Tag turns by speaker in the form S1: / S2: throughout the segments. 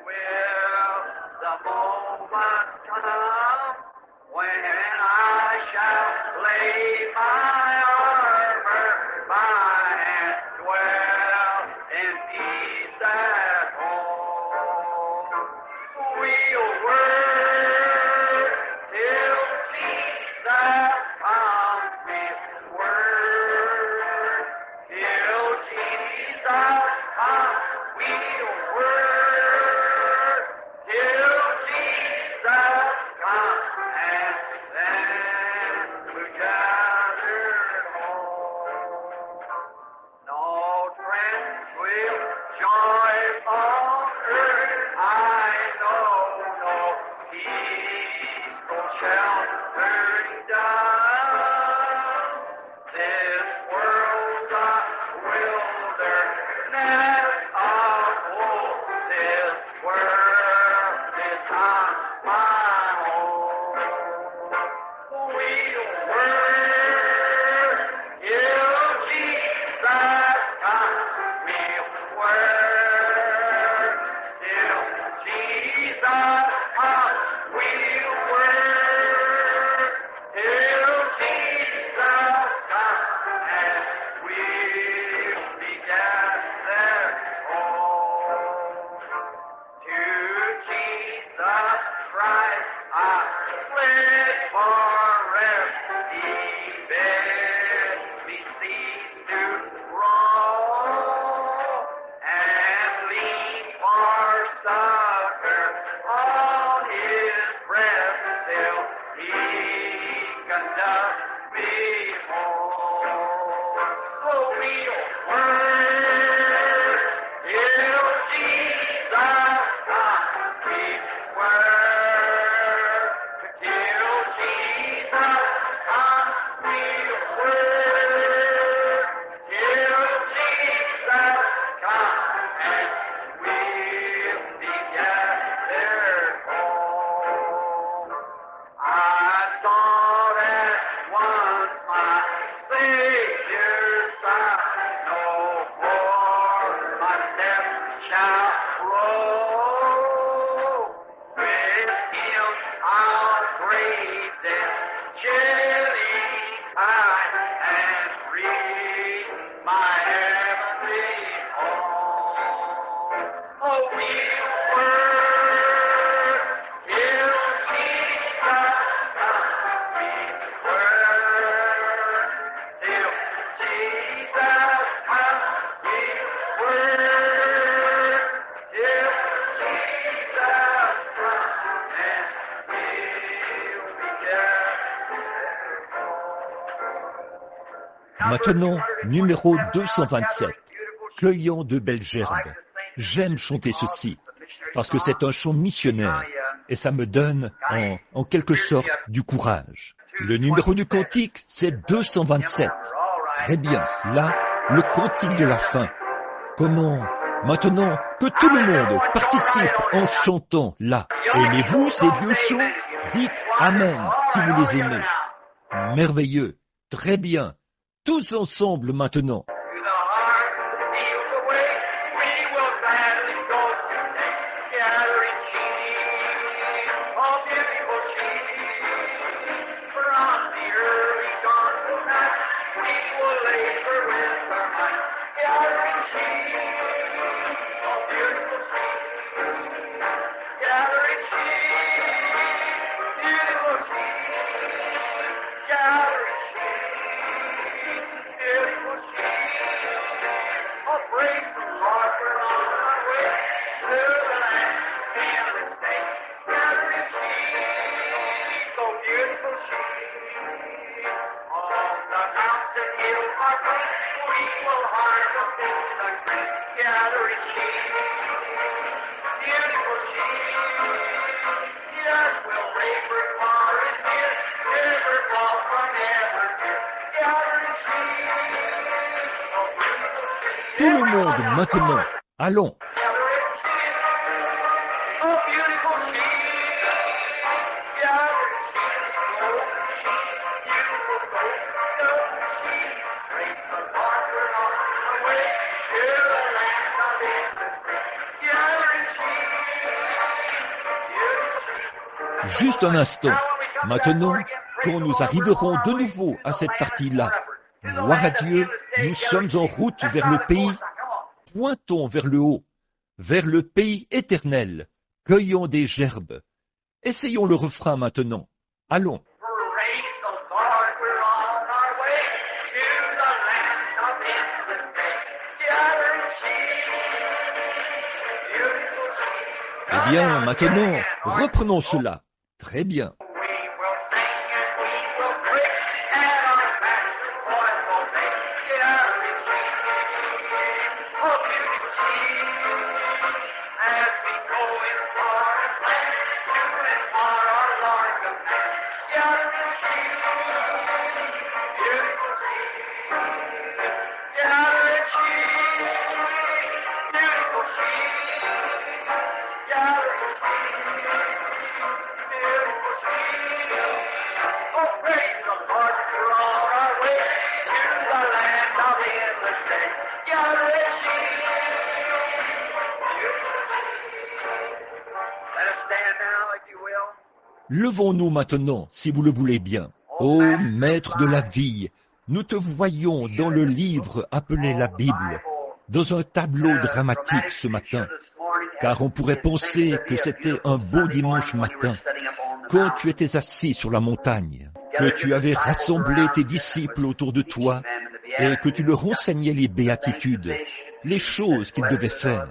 S1: will the moment come when I shall lay my armor by and dwell in peace at home. We'll work till Jesus comes with word. Till Jesus comes, we'll work till Jesus comes, and then we'll gather home. No friends will join on earth, I know, no peaceful sheltering down. This world's a wilderness of woe. This world is not my home. We'll work till Jesus comes. We'll work till Jesus comes. We'll work till Jesus comes, and we'll be gathered home. To Jesus Christ I fled for rest. He bid me cease to roam and lean for succor on His breast till He conduct me home. So we'll work till Jesus comes. We'll work till Jesus comes. We'll work till Jesus comes, and we'll be gathered home. I thought at once my Savior's side, no more my steps shall roll. With Him I'll brave this chilly tide and reach my heavenly home. Oh, we'll work till Jesus comes. We'll work till Jesus comes. We'll work till Jesus comes, and we'll be gathered.
S2: Maintenant, numéro 227, Cueillant de belles gerbes. J'aime chanter ceci, parce que c'est un chant missionnaire, et ça me donne, en quelque sorte, du courage. Le numéro du cantique, c'est 227. Très bien, là, le cantique de la fin. Comment? Maintenant, que tout le monde participe en chantant là. Aimez-vous ces vieux chants? Dites Amen si vous les aimez. Merveilleux, très bien. Tous ensemble maintenant.
S1: To the heart that feels the way, we will gladly go today, gathering sheep, all beautiful sheep. From the early dawn to night, we will labor with our might, gathering sheep, all beautiful sheep. Gathering sheep, beautiful sheep, gathering sheep, beautiful sheep. Oh, praise the Lord, we're on our way to the land and the state. Gathering sheep, so beautiful sheep. On the mountain hill, our place, we will harvest in the grain. Gathering sheep, beautiful sheep. Yes, we'll labor far and near, never fall from ever near. Gathering sheep, oh beautiful sheep.
S2: Tout le monde maintenant. Allons.
S1: Gathering sheep, oh beautiful sheep. Gathering sheep, oh sheep, beautiful goat sheep. Praise the Lord, we're on our way to the land of innocence. Gathering sheep,
S2: Juste un instant. Maintenant, quand nous arriverons de nouveau à cette partie-là, gloire à Dieu, nous sommes en route vers le pays. Pointons vers le haut, vers le pays éternel. Cueillons des gerbes. Essayons le refrain maintenant. Allons.
S1: Praise the Lord, we're on our way to the land of endless day. Gathering sheep, beautiful sheep.
S2: Eh bien, maintenant, reprenons cela. Très bien.
S1: We will sing and we will break at our master's voice will make. Gathering sheep, oh beautiful sheep. As we go in foreign land, to and far our Lord commands. Gathering sheep, beautiful sheep. Gathering sheep, beautiful sheep. Gathering sheep, beautiful sheep. Oh, praise the Lord, we're on our way to the land of endless day. Gathering sheep, beautiful sheep. Let us stand now, if you will.
S2: Levons-nous maintenant, si vous le voulez bien. Ô Maître de la vie, nous te voyons dans le livre appelé la Bible, dans un tableau dramatique ce matin, car on pourrait penser que c'était un beau dimanche matin, quand tu étais assis sur la montagne, que tu avais rassemblé tes disciples autour de toi et que tu leur enseignais les béatitudes, les choses qu'ils devaient faire.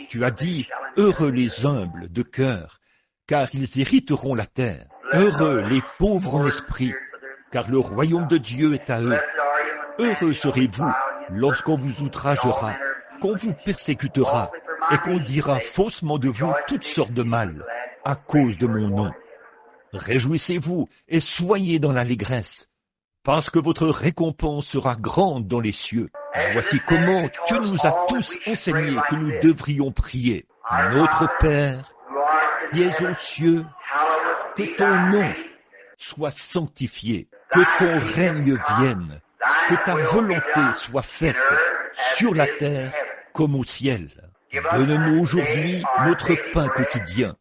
S2: Tu as dit, heureux les humbles de cœur, car ils hériteront la terre. Heureux les pauvres en esprit, car le royaume de Dieu est à eux. Heureux serez-vous lorsqu'on vous outragera, qu'on vous persécutera et qu'on dira faussement de vous toutes sortes de mal à cause de mon nom. Réjouissez-vous et soyez dans l'allégresse, parce que votre récompense sera grande dans les cieux. Voici comment tu nous as tous enseigné que nous devrions prier. Notre Père, qui es aux cieux, que ton nom soit sanctifié, que ton règne vienne, que ta volonté soit faite sur la terre comme au ciel. Donne-nous aujourd'hui notre pain quotidien.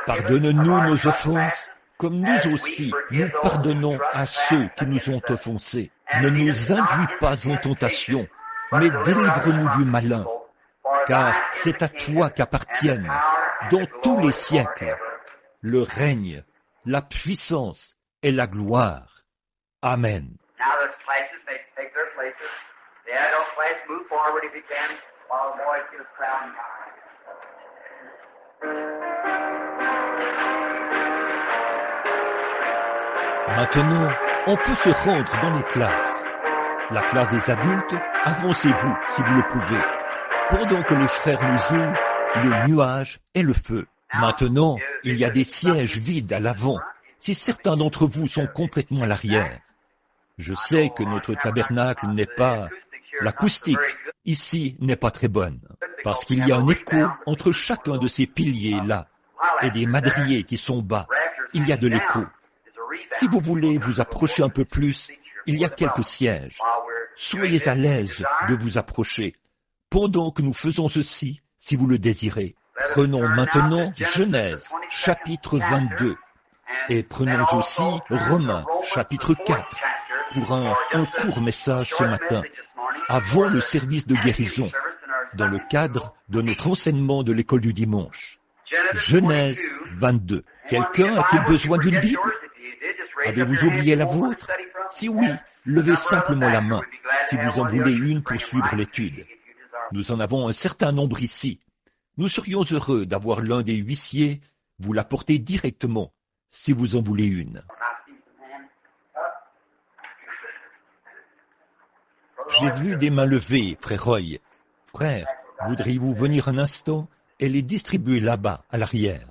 S2: Pardonne-nous nos offenses, comme nous aussi nous pardonnons à ceux qui nous ont offensés. Ne nous induis pas en tentation, mais délivre-nous du malin, car c'est à toi qu'appartiennent, dans tous les siècles, le règne, la puissance et la gloire. Amen.
S1: Now the classes may take their places. The adult class, move forward if you can, while the boys get us crowned.
S2: Maintenant, on peut se rendre dans les classes. La classe des adultes, avancez-vous si vous le pouvez, pendant que les frères nous jouent le nuage et le feu. Maintenant, il y a des sièges vides à l'avant, si certains d'entre vous sont complètement à l'arrière. Je sais que notre tabernacle n'est pas... L'acoustique ici n'est pas très bonne, parce qu'il y a un écho entre chacun de ces piliers-là et des madriers qui sont bas. Il y a de l'écho. Si vous voulez vous approcher un peu plus, il y a quelques sièges. Soyez à l'aise de vous approcher, pendant que nous faisons ceci, si vous le désirez. Prenons maintenant Genèse, chapitre 22, et prenons aussi Romains, chapitre 4, pour un court message ce matin, avant le service de guérison, dans le cadre de notre enseignement de l'école du dimanche. Genèse 22. Quelqu'un a-t-il besoin d'une Bible? Avez-vous oublié la vôtre? Si oui, levez simplement la main, si vous en voulez une pour suivre l'étude. Nous en avons un certain nombre ici. Nous serions heureux d'avoir l'un des huissiers vous l'apporter directement, si vous en voulez une. J'ai vu des mains levées, frère Roy. Frère, voudriez-vous venir un instant et les distribuer là-bas, à l'arrière?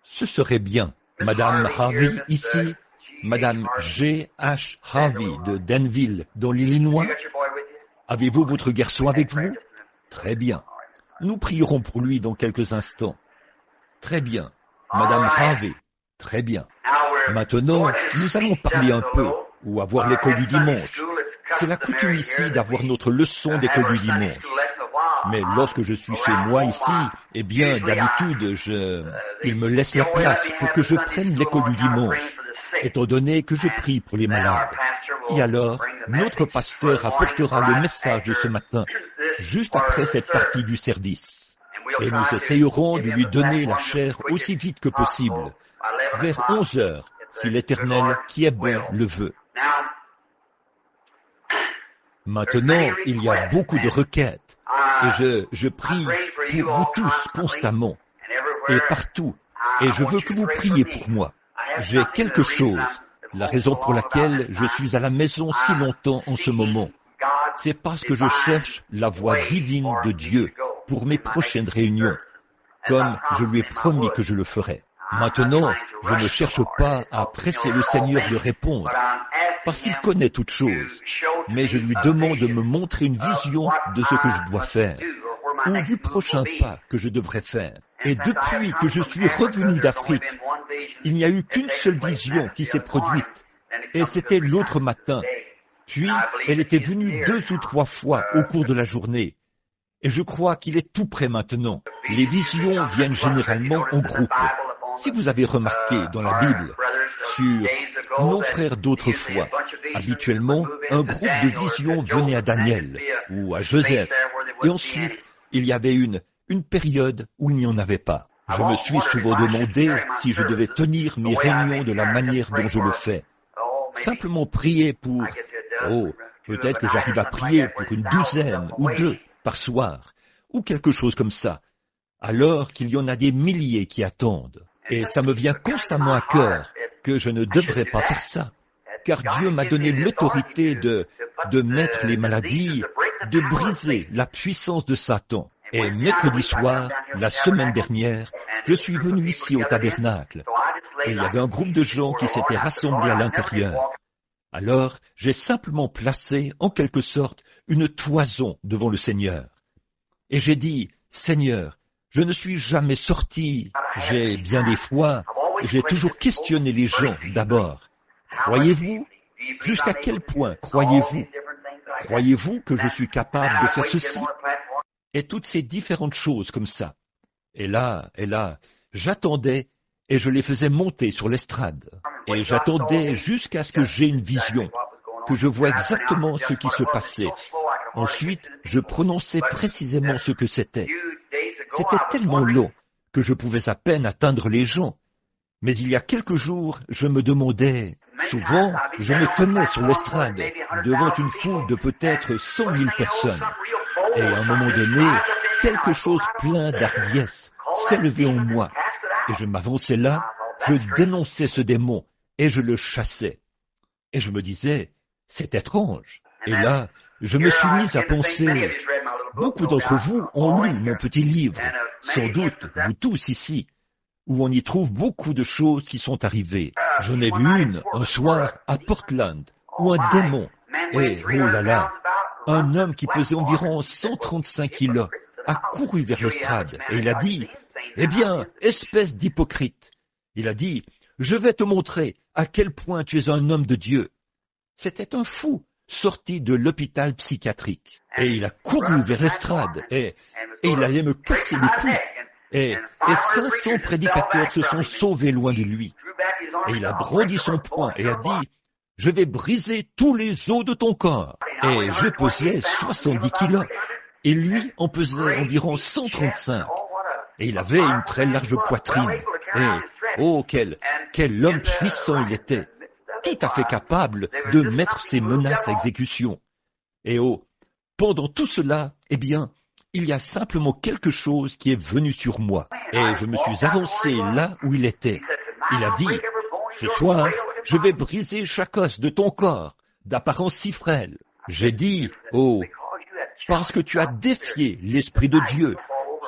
S2: Ce serait bien. Madame Harvey ici, Madame G.H. Harvey de Danville, dans l'Illinois. Avez-vous votre garçon avec vous? Très bien. Nous prierons pour lui dans quelques instants. Très bien. Madame Harvey. Très bien. Maintenant, nous allons parler un peu, ou avoir l'école du dimanche. C'est la coutume ici d'avoir notre leçon d'école du dimanche. Mais lorsque je suis chez moi ici, eh bien, d'habitude, il me laisse la place pour que je prenne l'école du dimanche, étant donné que je prie pour les malades. Et alors, notre pasteur apportera le message de ce matin, juste après cette partie du service. Et nous essayerons de lui donner la chair aussi vite que possible, vers 11 heures, si l'Éternel, qui est bon, le veut. Maintenant, il y a beaucoup de requêtes, et je prie pour vous tous constamment, et partout, et je veux que vous priez pour moi. J'ai quelque chose, la raison pour laquelle je suis à la maison si longtemps en ce moment, c'est parce que je cherche la voix divine de Dieu pour mes prochaines réunions, comme je lui ai promis que je le ferais. Maintenant, je ne cherche pas à presser le Seigneur de répondre, parce qu'il connaît toutes choses, mais je lui demande de me montrer une vision de ce que je dois faire, ou du prochain pas que je devrais faire. Et depuis que je suis revenu d'Afrique, il n'y a eu qu'une seule vision qui s'est produite, et c'était l'autre matin. Puis, elle était venue 2 ou 3 fois au cours de la journée. Et je crois qu'il est tout prêt maintenant. Les visions viennent généralement en groupe. Si vous avez remarqué dans la Bible, sur nos frères d'autrefois, habituellement, un groupe de visions venait à Daniel ou à Joseph. Et ensuite, il y avait une période où il n'y en avait pas. Je me suis souvent demandé si je devais tenir mes réunions de la manière dont je le fais. Simplement prier pour, peut-être que j'arrive à prier pour une 12aine ou 2 par soir, ou quelque chose comme ça, alors qu'il y en a des milliers qui attendent. Et ça me vient constamment à cœur que je ne devrais pas faire ça, car Dieu m'a donné l'autorité de mettre les maladies, de briser la puissance de Satan. Et mercredi soir, la semaine dernière, je suis venu ici au tabernacle, et il y avait un groupe de gens qui s'étaient rassemblés à l'intérieur. Alors, j'ai simplement placé, en quelque sorte, une toison devant le Seigneur. Et j'ai dit, Seigneur, je ne suis jamais sorti. J'ai bien des fois, j'ai toujours questionné les gens d'abord. Croyez-vous? Jusqu'à quel point croyez-vous? Croyez-vous que je suis capable de faire ceci? Et toutes ces différentes choses comme ça. Et là, j'attendais et je les faisais monter sur l'estrade. Et j'attendais jusqu'à ce que j'ai une vision, que je vois exactement ce qui se passait. Ensuite, je prononçais précisément ce que c'était. C'était tellement long que je pouvais à peine atteindre les gens. Mais il y a quelques jours, je me demandais, souvent, je me tenais sur l'estrade, devant une foule de peut-être 100 000 personnes. Et à un moment donné, quelque chose plein d'hardiesse s'élevait en moi. Et je m'avançais là, je dénonçais ce démon, et je le chassais. Et je me disais, c'est étrange. Et là, je me suis mis à penser, beaucoup d'entre vous ont lu mon petit livre, sans doute vous tous ici, où on y trouve beaucoup de choses qui sont arrivées. J'en ai vu une, un soir, à Portland, où un démon, et oh là là, un homme qui pesait environ 135 kilos, a couru vers l'estrade, et il a dit, eh bien, espèce d'hypocrite, il a dit, je vais te montrer à quel point tu es un homme de Dieu. C'était un fou, sorti de l'hôpital psychiatrique. Et il a couru vers l'estrade, et il allait me casser le cou. Et 500 prédicateurs se sont sauvés loin de lui. Et il a brandi son poing et a dit, je vais briser tous les os de ton corps. Et je pesais 70 kilos. Et lui en pesait environ 135. Et il avait une très large poitrine. Et, oh, quel homme puissant il était. Tout à fait capable de mettre ses menaces à exécution. Et oh, pendant tout cela, eh bien, il y a simplement quelque chose qui est venu sur moi. Et je me suis avancé là où il était. Il a dit, ce soir, je vais briser chaque os de ton corps, d'apparence si frêle. J'ai dit, oh, parce que tu as défié l'Esprit de Dieu,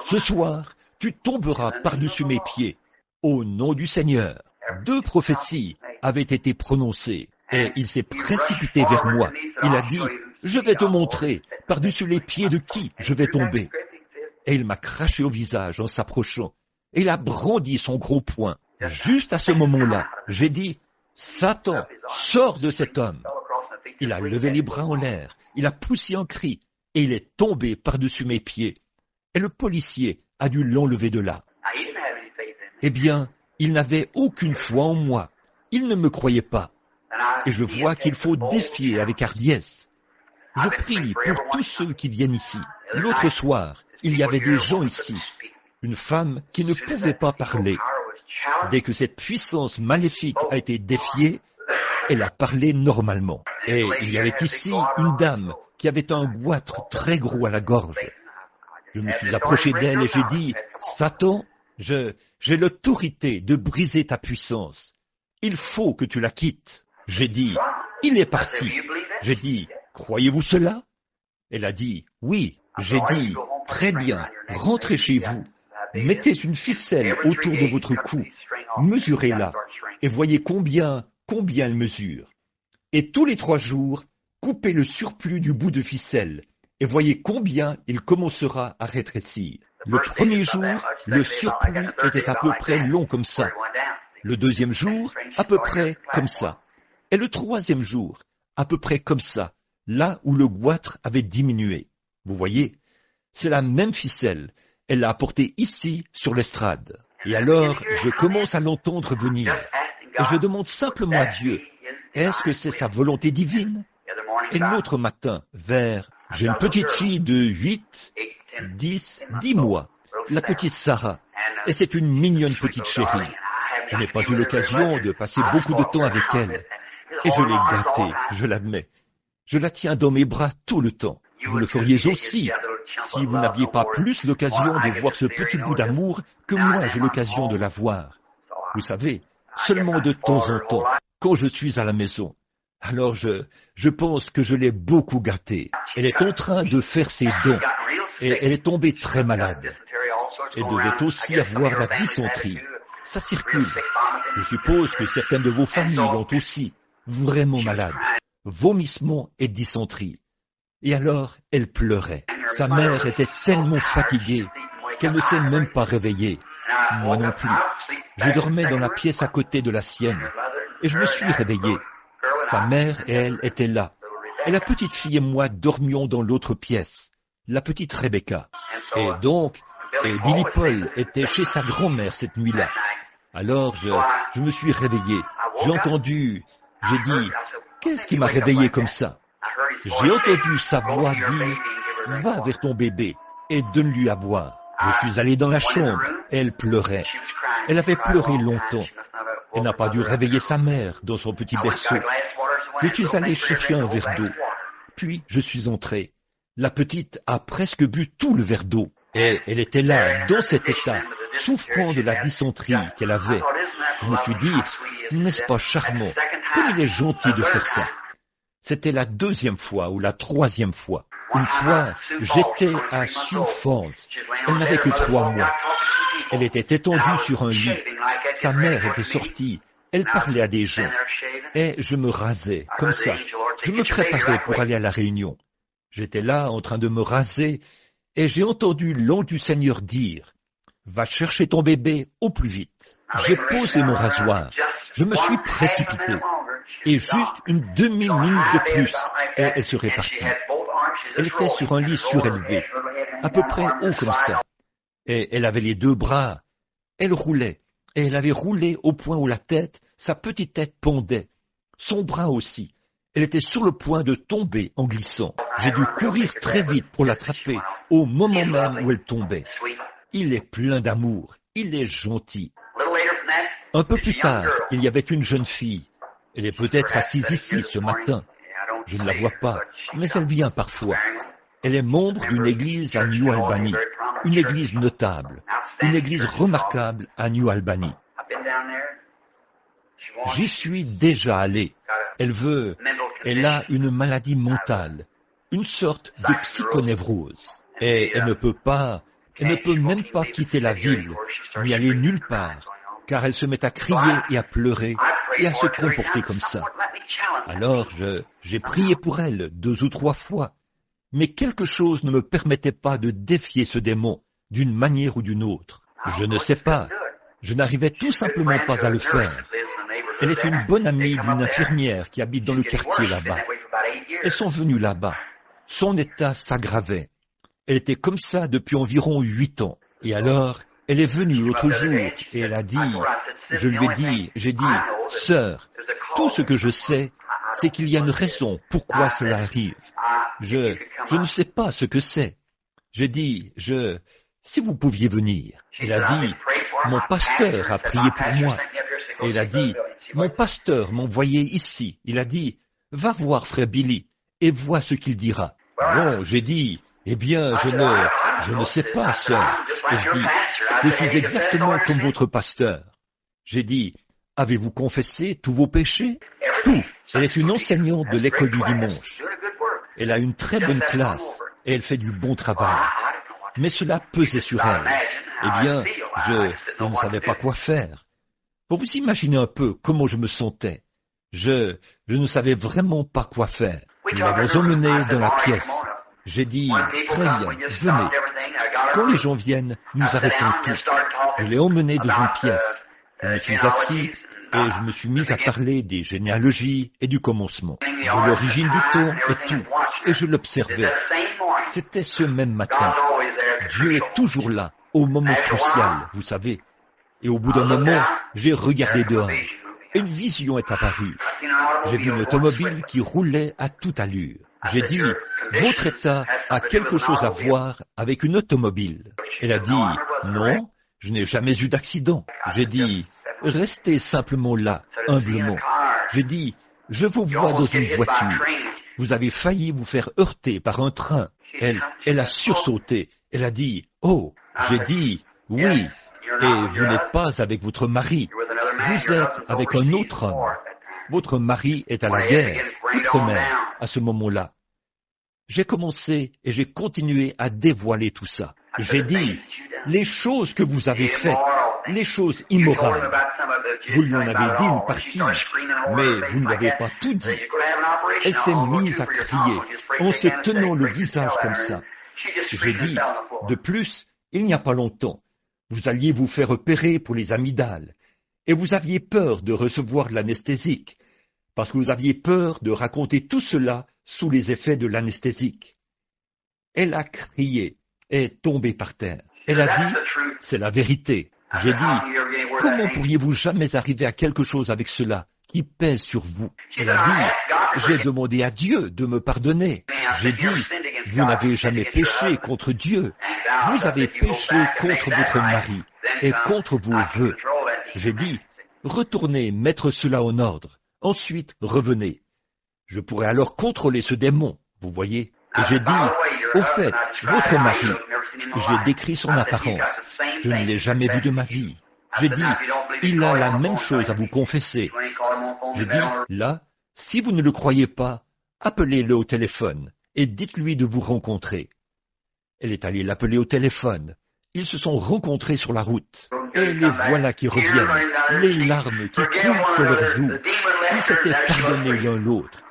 S2: ce soir, tu tomberas par-dessus mes pieds. Au nom du Seigneur, 2 prophéties avaient été prononcées, et il s'est précipité vers moi. Il a dit, je vais te montrer par-dessus les pieds de qui je vais tomber. Et il m'a craché au visage en s'approchant. et il a brandi son gros poing. Juste à ce moment-là, j'ai dit, « Satan, sors de cet homme !» Il a levé les bras en l'air, il a poussé un cri, et il est tombé par-dessus mes pieds. Et le policier a dû l'enlever de là. Eh bien, il n'avait aucune foi en moi. Il ne me croyait pas. Et je vois qu'il faut défier avec hardiesse. Je prie pour tous ceux qui viennent ici. L'autre soir, il y avait des gens ici. Une femme qui ne pouvait pas parler. Dès que cette puissance maléfique a été défiée, elle a parlé normalement. Et il y avait ici une dame qui avait un goitre très gros à la gorge. Je me suis approché d'elle et j'ai dit, « Satan, j'ai l'autorité de briser ta puissance. Il faut que tu la quittes. » J'ai dit, « Il est parti. » J'ai dit, « Croyez-vous cela ?» Elle a dit, « Oui. » J'ai dit, « Très bien, rentrez chez vous. Mettez une ficelle autour de votre cou. Mesurez-la et voyez combien elle mesure. Et tous les 3 jours, coupez le surplus du bout de ficelle et voyez combien il commencera à rétrécir. Le premier jour, le surplus était à peu près long comme ça. Le deuxième jour, à peu près comme ça. Et le troisième jour, à peu près comme ça, là où le goitre avait diminué. Vous voyez, c'est la même ficelle. Elle l'a apportée ici, sur l'estrade. Et alors, je commence à l'entendre venir. Et je demande simplement à Dieu, est-ce que c'est sa volonté divine? Et l'autre matin, j'ai une petite fille de 8, 10 mois, la petite Sarah. Et c'est une mignonne petite chérie. Je n'ai pas eu l'occasion de passer beaucoup de temps avec elle. Et je l'ai gâtée, je l'admets. Je la tiens dans mes bras tout le temps. Vous le feriez aussi, si vous n'aviez pas plus l'occasion de voir ce petit bout d'amour que moi j'ai l'occasion de la voir. Vous savez, seulement de temps en temps, quand je suis à la maison. Alors je pense que je l'ai beaucoup gâtée. Elle est en train de faire ses dons, et elle est tombée très malade. Elle devait aussi avoir la dysenterie. Ça circule. Je suppose que certaines de vos familles l'ont aussi, vraiment malade. Vomissement et dysenterie. Et alors, elle pleurait. Sa mère était tellement fatiguée qu'elle ne s'est même pas réveillée. Moi non plus. Je dormais dans la pièce à côté de la sienne. Et je me suis réveillé. Sa mère et elle étaient là. Et la petite fille et moi dormions dans l'autre pièce. La petite Rebecca. Et Billy Paul était chez sa grand-mère cette nuit-là. Alors je me suis réveillé. J'ai dit, qu'est-ce qui m'a réveillé comme ça? J'ai entendu sa voix dire, va vers ton bébé et donne-lui à boire. Je suis allé dans la chambre et elle pleurait. Elle avait pleuré longtemps. Elle n'a pas dû réveiller sa mère dans son petit berceau. Je suis allé chercher un verre d'eau. Puis je suis entré. La petite a presque bu tout le verre d'eau. Et elle était là, dans cet état, souffrant de la dysenterie qu'elle avait. Je me suis dit, n'est-ce pas charmant, comme il est gentil de faire ça. C'était la 2e fois ou la 3e fois. Une fois, j'étais à Sioux Falls. Elle n'avait que 3 mois. Elle était étendue sur un lit. Sa mère était sortie. Elle parlait à des gens. Et je me rasais, comme ça. Je me préparais pour aller à la réunion. J'étais là, en train de me raser, et j'ai entendu l'ange du Seigneur dire, « Va chercher ton bébé au plus vite. » J'ai posé mon rasoir. Je me suis précipité. Et juste une demi-minute de plus, et elle serait partie. Elle était sur un lit surélevé, à peu près haut comme ça. Et elle avait les 2 bras. Elle roulait. Et elle avait roulé au point où sa petite tête pendait. Son bras aussi. Elle était sur le point de tomber en glissant. J'ai dû courir très vite pour l'attraper, au moment même où elle tombait. Il est plein d'amour. Il est gentil. Un peu plus tard, il y avait une jeune fille. Elle est peut-être assise ici ce matin. Je ne la vois pas, mais elle vient parfois. Elle est membre d'une église à New Albany, une église notable, une église remarquable à New Albany. J'y suis déjà allé. Elle a une maladie mentale, une sorte de psychonévrose. Et elle ne peut même pas quitter la ville, ni aller nulle part, car elle se met à crier et à pleurer et à se comporter comme ça. Alors j'ai prié pour elle 2 ou 3 fois, mais quelque chose ne me permettait pas de défier ce démon d'une manière ou d'une autre. Je ne sais pas. Je n'arrivais tout simplement pas à le faire. Elle est une bonne amie d'une infirmière qui habite dans le quartier là-bas. Elles sont venues là-bas. Son état s'aggravait. Elle était comme ça depuis environ 8 ans. Et alors, elle est venue l'autre jour et elle a dit, j'ai dit, sœur, tout ce que je sais, c'est qu'il y a une raison pourquoi cela arrive. Je ne sais pas ce que c'est. J'ai dit, si vous pouviez venir. Elle a dit, mon pasteur a prié pour moi. Et elle a dit, mon pasteur m'a envoyé ici. Il a dit, va voir frère Billy et vois ce qu'il dira. Bon, j'ai dit, eh bien, je ne sais pas, sœur. Et je dis, je suis exactement comme votre pasteur. J'ai dit, avez-vous confessé tous vos péchés? Tout. Elle est une enseignante de l'école du dimanche. Elle a une très bonne classe et elle fait du bon travail. Mais cela pesait sur elle. Eh bien, je ne savais pas quoi faire. Pour vous imaginer un peu comment je me sentais, je ne savais vraiment pas quoi faire. Nous l'avons emmenée dans la pièce. J'ai dit, très bien, venez. Quand les gens viennent, nous arrêtons tout. Je l'ai emmenée dans une pièce. Je me suis assis et je me suis mis à parler des généalogies et du commencement, de l'origine du temps et tout. Et je l'observais. C'était ce même matin. Dieu est toujours là, au moment crucial, vous savez. Et au bout d'un moment, j'ai regardé dehors. Une vision est apparue. J'ai vu une automobile qui roulait à toute allure. J'ai dit, votre état a quelque chose à voir avec une automobile. Elle a dit, non, je n'ai jamais eu d'accident. J'ai dit, restez simplement là, humblement. J'ai dit, je vous vois dans une voiture. Vous avez failli vous faire heurter par un train. Elle a sursauté. Elle a dit, oh, j'ai dit, oui, et vous n'êtes pas avec votre mari. Vous êtes avec un autre homme. Votre mari est à la guerre, outre-mer, à ce moment-là. J'ai commencé et j'ai continué à dévoiler tout ça. J'ai dit, les choses que vous avez faites, les choses immorales, vous lui en avez dit une partie, mais vous ne l'avez pas tout dit. Elle s'est mise à crier en se tenant le visage comme ça. J'ai dit, de plus, il n'y a pas longtemps, vous alliez vous faire opérer pour les amygdales, et vous aviez peur de recevoir l'anesthésique, parce que vous aviez peur de raconter tout cela sous les effets de l'anesthésique. Elle a crié et est tombée par terre. Elle a dit, c'est la vérité. J'ai dit, comment pourriez-vous jamais arriver à quelque chose avec cela qui pèse sur vous? Elle a dit, j'ai demandé à Dieu de me pardonner. J'ai dit, vous n'avez jamais péché contre Dieu. Vous avez péché contre votre mari et contre vos vœux. J'ai dit, retournez mettre cela en ordre. Ensuite, revenez. Je pourrais alors contrôler ce démon, vous voyez. Et j'ai dit, au fait, votre mari, j'ai décrit son apparence. Je ne l'ai jamais vu de ma vie. J'ai dit, il a la même chose à vous confesser. J'ai dit, là, si vous ne le croyez pas, appelez-le au téléphone et dites-lui de vous rencontrer. Elle est allée l'appeler au téléphone. Ils se sont rencontrés sur la route. Et les voilà qui reviennent, les larmes qui coulent sur leurs joues. Ils s'étaient pardonnés l'un l'autre.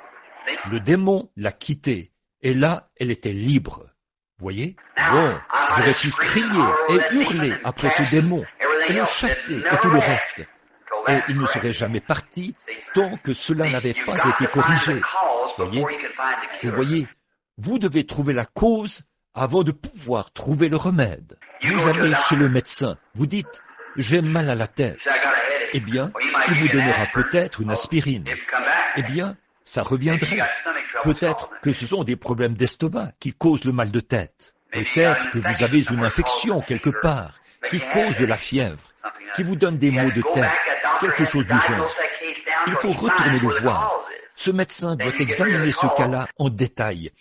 S2: Le démon l'a quittée, et là, elle était libre. Voyez? Bon, j'aurais pu crier et hurler après ce démon, et le chasser et tout le reste. Et il ne serait jamais parti tant que cela n'avait pas été corrigé. Vous voyez, vous devez trouver la cause avant de pouvoir trouver le remède. Vous allez chez le médecin, vous dites, j'ai mal à la tête. Eh bien, il vous donnera peut-être une aspirine. Eh bien, ça reviendrait. Peut-être que ce sont des problèmes d'estomac qui causent le mal de tête. Peut-être que vous avez une infection quelque part qui cause de la fièvre, qui vous donne des maux de tête, quelque chose du genre. Il faut retourner le voir. Ce médecin doit examiner ce cas-là en détail,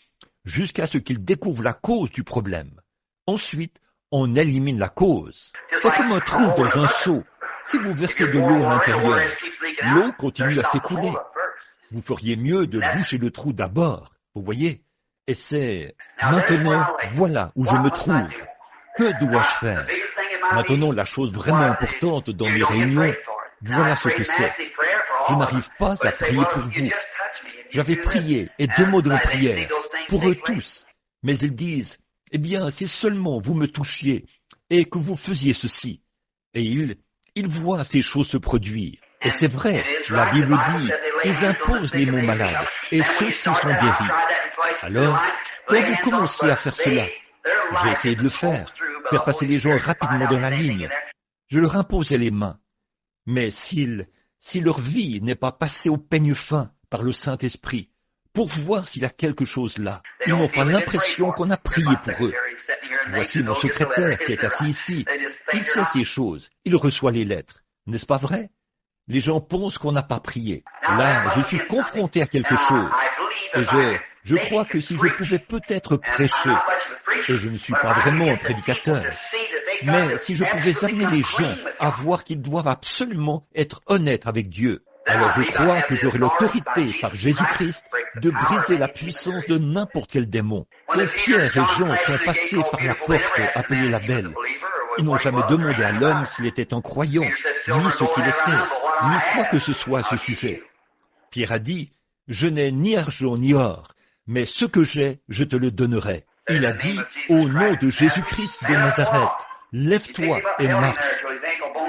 S2: jusqu'à ce qu'il découvre la cause du problème. Ensuite, on élimine la cause. C'est comme un trou dans un seau. Si vous versez de l'eau à l'intérieur, l'eau continue à s'écouler. Vous feriez mieux de boucher le trou d'abord, vous voyez. Et c'est... Maintenant, voilà où je me trouve. Que dois-je faire? Maintenant, la chose vraiment importante dans mes réunions, voilà ce que c'est. Je n'arrive pas à prier pour vous. J'avais prié et demandé en prière pour eux tous. Mais ils disent, eh bien, si seulement vous me touchiez et que vous faisiez ceci. Et il voit ces choses se produire. Et c'est vrai, la Bible dit, ils imposent les mots malades, et ceux-ci sont guéris. Alors, quand vous commencez à faire cela, j'ai essayé de le faire passer les gens rapidement dans la ligne. Je leur imposais les mains. Mais si leur vie n'est pas passée au peigne fin par le Saint-Esprit, pour voir s'il y a quelque chose là, ils n'ont pas l'impression qu'on a prié pour eux. Voici mon secrétaire qui est assis ici. Il sait ces choses. Il reçoit les lettres. N'est-ce pas vrai? Les gens pensent qu'on n'a pas prié. Là, je suis confronté à quelque chose. Et je crois que si je pouvais peut-être prêcher, et je ne suis pas vraiment un prédicateur, mais si je pouvais amener les gens à voir qu'ils doivent absolument être honnêtes avec Dieu, alors je crois que j'aurai l'autorité par Jésus-Christ de briser la puissance de n'importe quel démon. Quand Pierre et Jean sont passés par la porte appelée la Belle, ils n'ont jamais demandé à l'homme s'il était un croyant, ni ce qu'il était, ni quoi que ce soit à ce sujet. Pierre a dit, « Je n'ai ni argent ni or, mais ce que j'ai, je te le donnerai. » Il a dit, « Au nom de Jésus-Christ de Nazareth, lève-toi et marche. »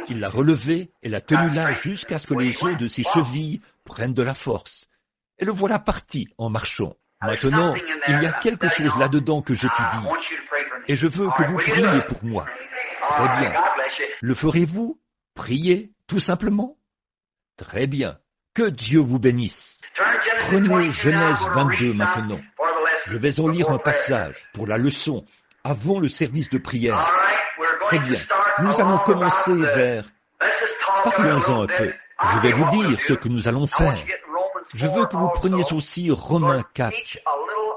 S2: Il l'a relevé et l'a tenu là jusqu'à ce que les os de ses chevilles prennent de la force. Et le voilà parti en marchant. Maintenant, il y a quelque chose là-dedans que j'étudie. Et je veux que vous priez pour moi. Très bien. Le ferez-vous? Priez, tout simplement? Très bien. Que Dieu vous bénisse. Prenez Genèse 22 maintenant. Je vais en lire un passage pour la leçon avant le service de prière. Très bien. Nous allons commencer vers... Parlons-en un peu. Je vais vous dire ce que nous allons faire. Je veux que vous preniez aussi Romains 4.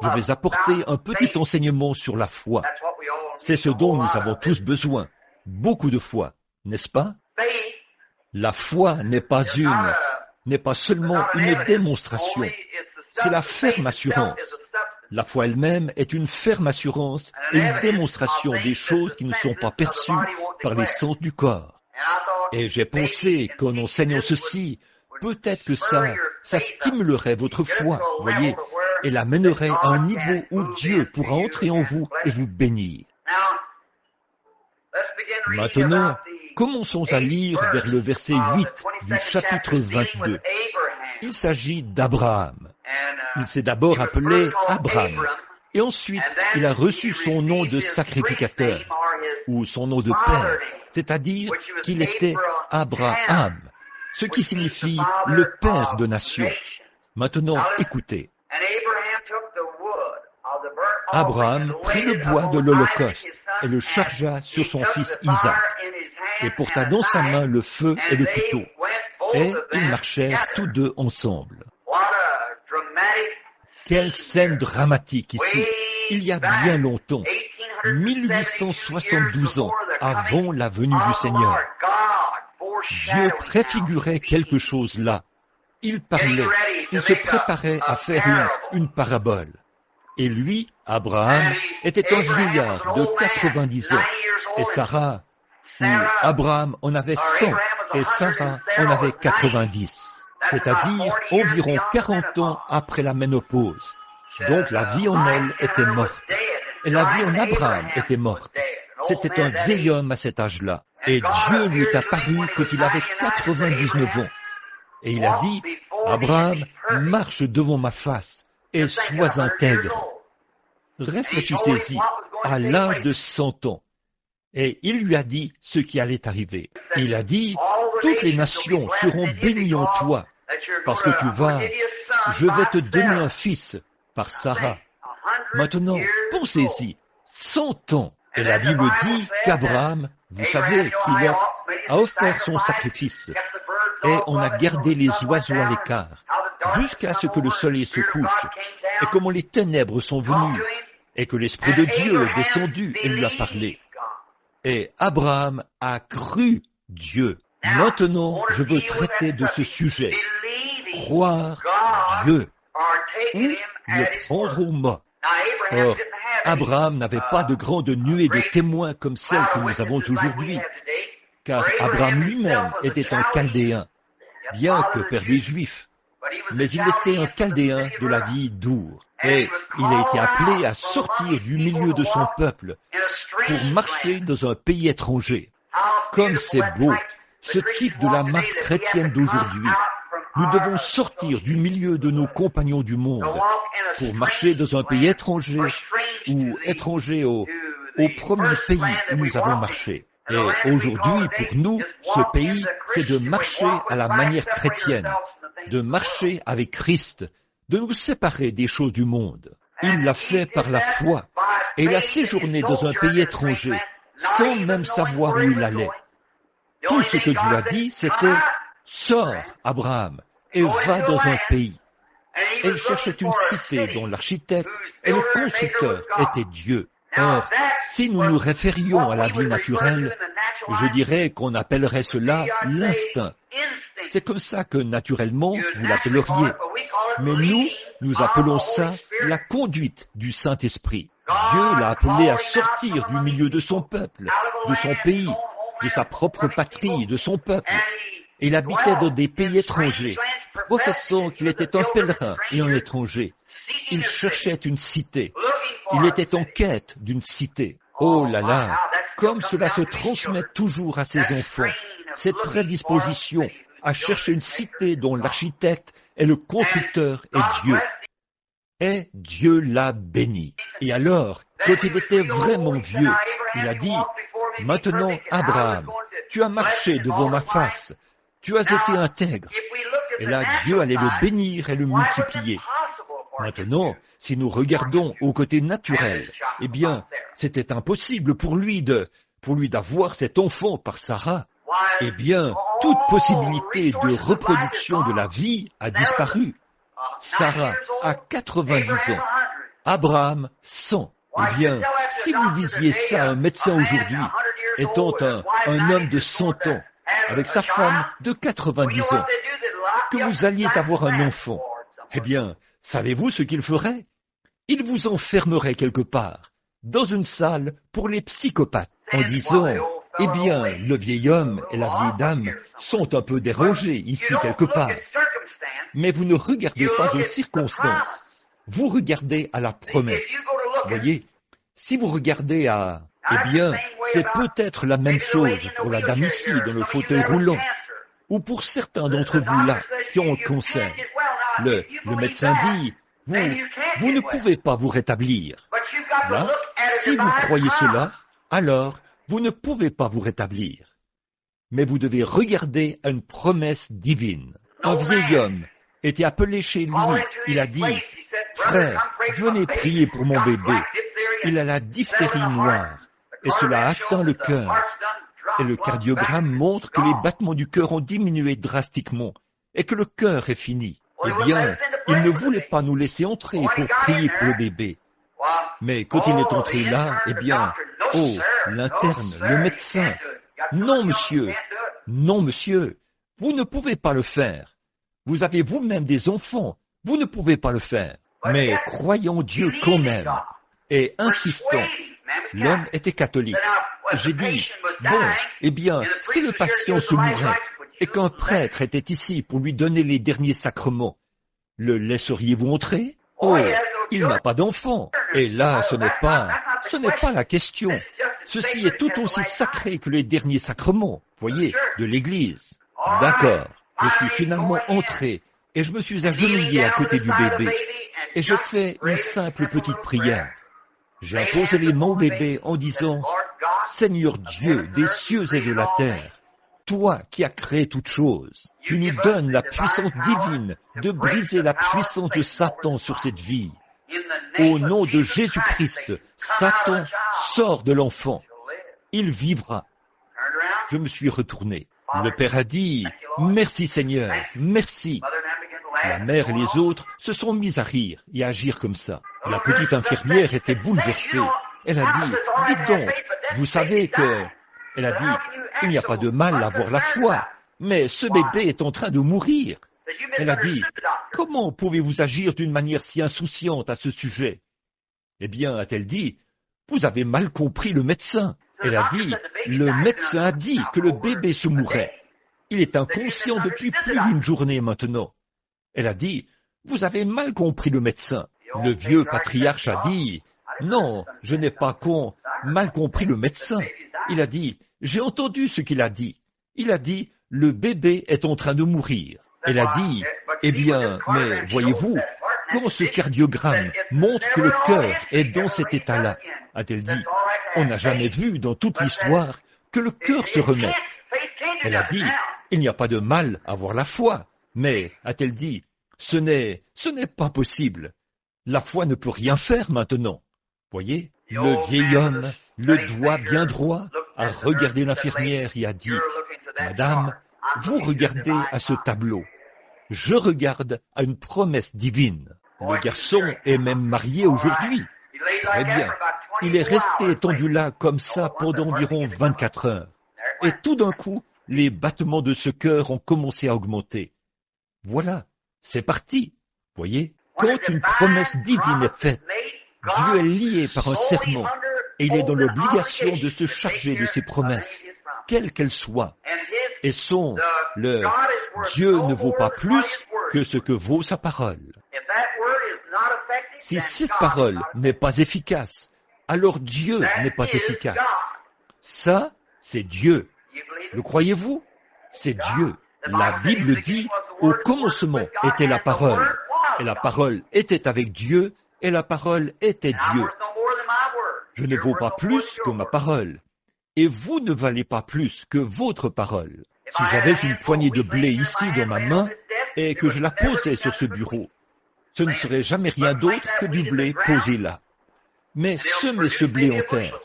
S2: Je vais apporter un petit enseignement sur la foi. C'est ce dont nous avons tous besoin. Beaucoup de foi, n'est-ce pas? La foi n'est pas seulement une démonstration. C'est la ferme assurance. La foi elle-même est une ferme assurance et une démonstration des choses qui ne sont pas perçues par les sens du corps. Et j'ai pensé qu'en enseignant ceci, peut-être que ça stimulerait votre foi, voyez, et l'amènerait à un niveau où Dieu pourra entrer en vous et vous bénir. Maintenant, commençons à lire vers le verset 8 du chapitre 22. Il s'agit d'Abraham. Il s'est d'abord appelé Abraham, et ensuite il a reçu son nom de sacrificateur, ou son nom de père, c'est-à-dire qu'il était Abraham, ce qui signifie le père de nations. Maintenant, écoutez. Abraham prit le bois de l'Holocauste et le chargea sur son fils Isaac, et porta dans sa main le feu et le couteau, et ils marchèrent tous deux ensemble. Quelle scène dramatique ici! Il y a bien longtemps, 1872 ans avant la venue du Seigneur. Dieu préfigurait quelque chose là. Il parlait, il se préparait à faire une parabole. Et lui, Abraham, était un vieillard de 90 ans. Et Sarah, ou Abraham en avait 100 et Sarah en avait 90. C'est-à-dire environ 40 ans après la ménopause. Donc la vie en elle était morte. Et la vie en Abraham était morte. C'était un vieil homme à cet âge-là. Et Dieu lui est apparu quand il avait 99 ans. Et il a dit, Abraham, marche devant ma face et sois intègre. Réfléchissez-y à l'âge de 100 ans. Et il lui a dit ce qui allait arriver. Il a dit, toutes les nations seront bénies en toi, parce que je vais te donner un fils par Sarah. Maintenant, pensez-y, 100 ans. Et la Bible dit qu'Abraham, vous savez, qu'il a offert son sacrifice. Et on a gardé les oiseaux à l'écart, jusqu'à ce que le soleil se couche, et comment les ténèbres sont venues, et que l'Esprit de Dieu est descendu et lui a parlé. Et Abraham a cru Dieu. Maintenant, je veux traiter de ce sujet. Croire Dieu ou le prendre au mot. Or, Abraham n'avait pas de grande nuée de témoins comme celle que nous avons aujourd'hui, car Abraham lui-même était un Chaldéen, bien que père des Juifs, mais il était un Chaldéen de la vie d'Our, et il a été appelé à sortir du milieu de son peuple pour marcher dans un pays étranger. Comme c'est beau, ce type de la marche chrétienne d'aujourd'hui. Nous devons sortir du milieu de nos compagnons du monde pour marcher dans un pays étranger ou étranger au premier pays où nous avons marché. Et aujourd'hui, pour nous, ce pays, c'est de marcher à la manière chrétienne, de marcher avec Christ, de nous séparer des choses du monde. Il l'a fait par la foi, et il a séjourné dans un pays étranger, sans même savoir où il allait. Tout ce que Dieu a dit, c'était « Sors, Abraham, et va dans un pays ». Elle cherchait une cité dont l'architecte et le constructeur étaient Dieu. Or, si nous nous référions à la vie naturelle, je dirais qu'on appellerait cela l'instinct. C'est comme ça que, naturellement, vous l'appelleriez. Mais nous appelons ça la conduite du Saint-Esprit. Dieu l'a appelé à sortir du milieu de son peuple, de son pays, de sa propre patrie, de son peuple. Et il habitait dans des pays étrangers, professant qu'il était un pèlerin et un étranger. Il cherchait une cité. Il était en quête d'une cité. Oh là là, comme cela se transmet toujours à ses enfants, cette prédisposition à chercher une cité dont l'architecte et le constructeur est Dieu. Et Dieu l'a béni. Et alors, quand il était vraiment vieux, il a dit, « Maintenant, Abraham, tu as marché devant ma face, tu as été intègre. » Et là, Dieu allait le bénir et le multiplier. Maintenant, si nous regardons au côté naturel, eh bien, c'était impossible pour lui d'avoir cet enfant par Sarah. Eh bien, toute possibilité de reproduction de la vie a disparu. Sarah a 90 ans, Abraham 100. Eh bien, si vous disiez ça à un médecin aujourd'hui, étant un homme de 100 ans, avec sa femme de 90 ans, que vous alliez avoir un enfant, eh bien, savez-vous ce qu'il ferait? Il vous enfermerait quelque part, dans une salle pour les psychopathes, en disant, eh bien, le vieil homme et la vieille dame sont un peu dérangés ici quelque part. Mais vous ne regardez pas aux circonstances, vous regardez à la promesse. Voyez, si vous regardez à... Eh bien, c'est peut-être la même chose pour la dame ici, dans le fauteuil roulant, ou pour certains d'entre vous là, qui ont un cancer. Le médecin dit, vous ne pouvez pas vous rétablir. Là, si vous croyez cela, alors vous ne pouvez pas vous rétablir. Mais vous devez regarder à une promesse divine. Un vieil homme était appelé chez lui. Il a dit, « Frère, venez prier pour mon bébé. Il a la diphtérie noire. » Et cela atteint le cœur. Et le cardiogramme montre que les battements du cœur ont diminué drastiquement et que le cœur est fini. Eh bien, il ne voulait pas nous laisser entrer pour prier pour le bébé. Mais quand il est entré là, eh bien, oh, l'interne, le médecin, non monsieur, vous ne pouvez pas le faire. Vous avez vous-même des enfants, vous ne pouvez pas le faire. Mais croyons Dieu quand même. Et insistant, l'homme était catholique. J'ai dit, bon, eh bien, si le patient se mourait et qu'un prêtre était ici pour lui donner les derniers sacrements, le laisseriez-vous entrer? Oh, il n'a pas d'enfant. Et là, ce n'est pas la question. Ceci est tout aussi sacré que les derniers sacrements, voyez, de l'Église. D'accord, je suis finalement entré et je me suis agenouillé à côté du bébé et je fais une simple petite prière. J'ai imposé les mains au bébé en disant, « Seigneur Dieu des cieux et de la terre, toi qui as créé toutes choses, tu nous donnes la puissance divine de briser la puissance de Satan sur cette vie. Au nom de Jésus-Christ, Satan sort de l'enfant. Il vivra. » Je me suis retourné. Le père a dit, « Merci Seigneur, merci. » La mère et les autres se sont mis à rire et à agir comme ça. La petite infirmière était bouleversée. Elle a dit, « Dites donc, vous savez que... » Elle a dit, « Il n'y a pas de mal à avoir la foi, mais ce bébé est en train de mourir. » Elle a dit, « Comment pouvez-vous agir d'une manière si insouciante à ce sujet ?» Eh bien, a-t-elle dit, « Vous avez mal compris le médecin. » Elle a dit, « Le médecin a dit que le bébé se mourrait. Il est inconscient depuis plus d'une journée maintenant. » Elle a dit, « Vous avez mal compris le médecin. » Le vieux patriarche a dit, Non, je n'ai pas mal compris le médecin. Il a dit, j'ai entendu ce qu'il a dit. Il a dit, le bébé est en train de mourir. Elle a dit, eh bien, mais voyez-vous, quand ce cardiogramme montre que le cœur est dans cet état-là, a-t-elle dit, on n'a jamais vu dans toute l'histoire que le cœur se remette. Elle a dit, il n'y a pas de mal à avoir la foi, mais, a-t-elle dit, ce n'est pas possible. La foi ne peut rien faire maintenant. Voyez, le vieil homme, le doigt bien droit, a regardé l'infirmière et a dit, Madame, vous regardez à ce tableau. Je regarde à une promesse divine. Le garçon est même marié aujourd'hui. Très bien. Il est resté étendu là comme ça pendant environ 24 heures. Et tout d'un coup, les battements de ce cœur ont commencé à augmenter. Voilà, c'est parti. Voyez, quand une promesse divine est faite, Dieu est lié par un serment et il est dans l'obligation de se charger de ses promesses, quelles qu'elles soient. Et Dieu ne vaut pas plus que ce que vaut sa parole. Si cette parole n'est pas efficace, alors Dieu n'est pas efficace. Ça, c'est Dieu. Le croyez-vous? C'est Dieu. La Bible dit, au commencement était la parole, et la parole était avec Dieu, et la parole était Dieu. Je ne vaux pas plus que ma parole, et vous ne valez pas plus que votre parole. Si j'avais une poignée de blé ici dans ma main, et que je la posais sur ce bureau, ce ne serait jamais rien d'autre que du blé posé là. Mais semez ce blé en terre.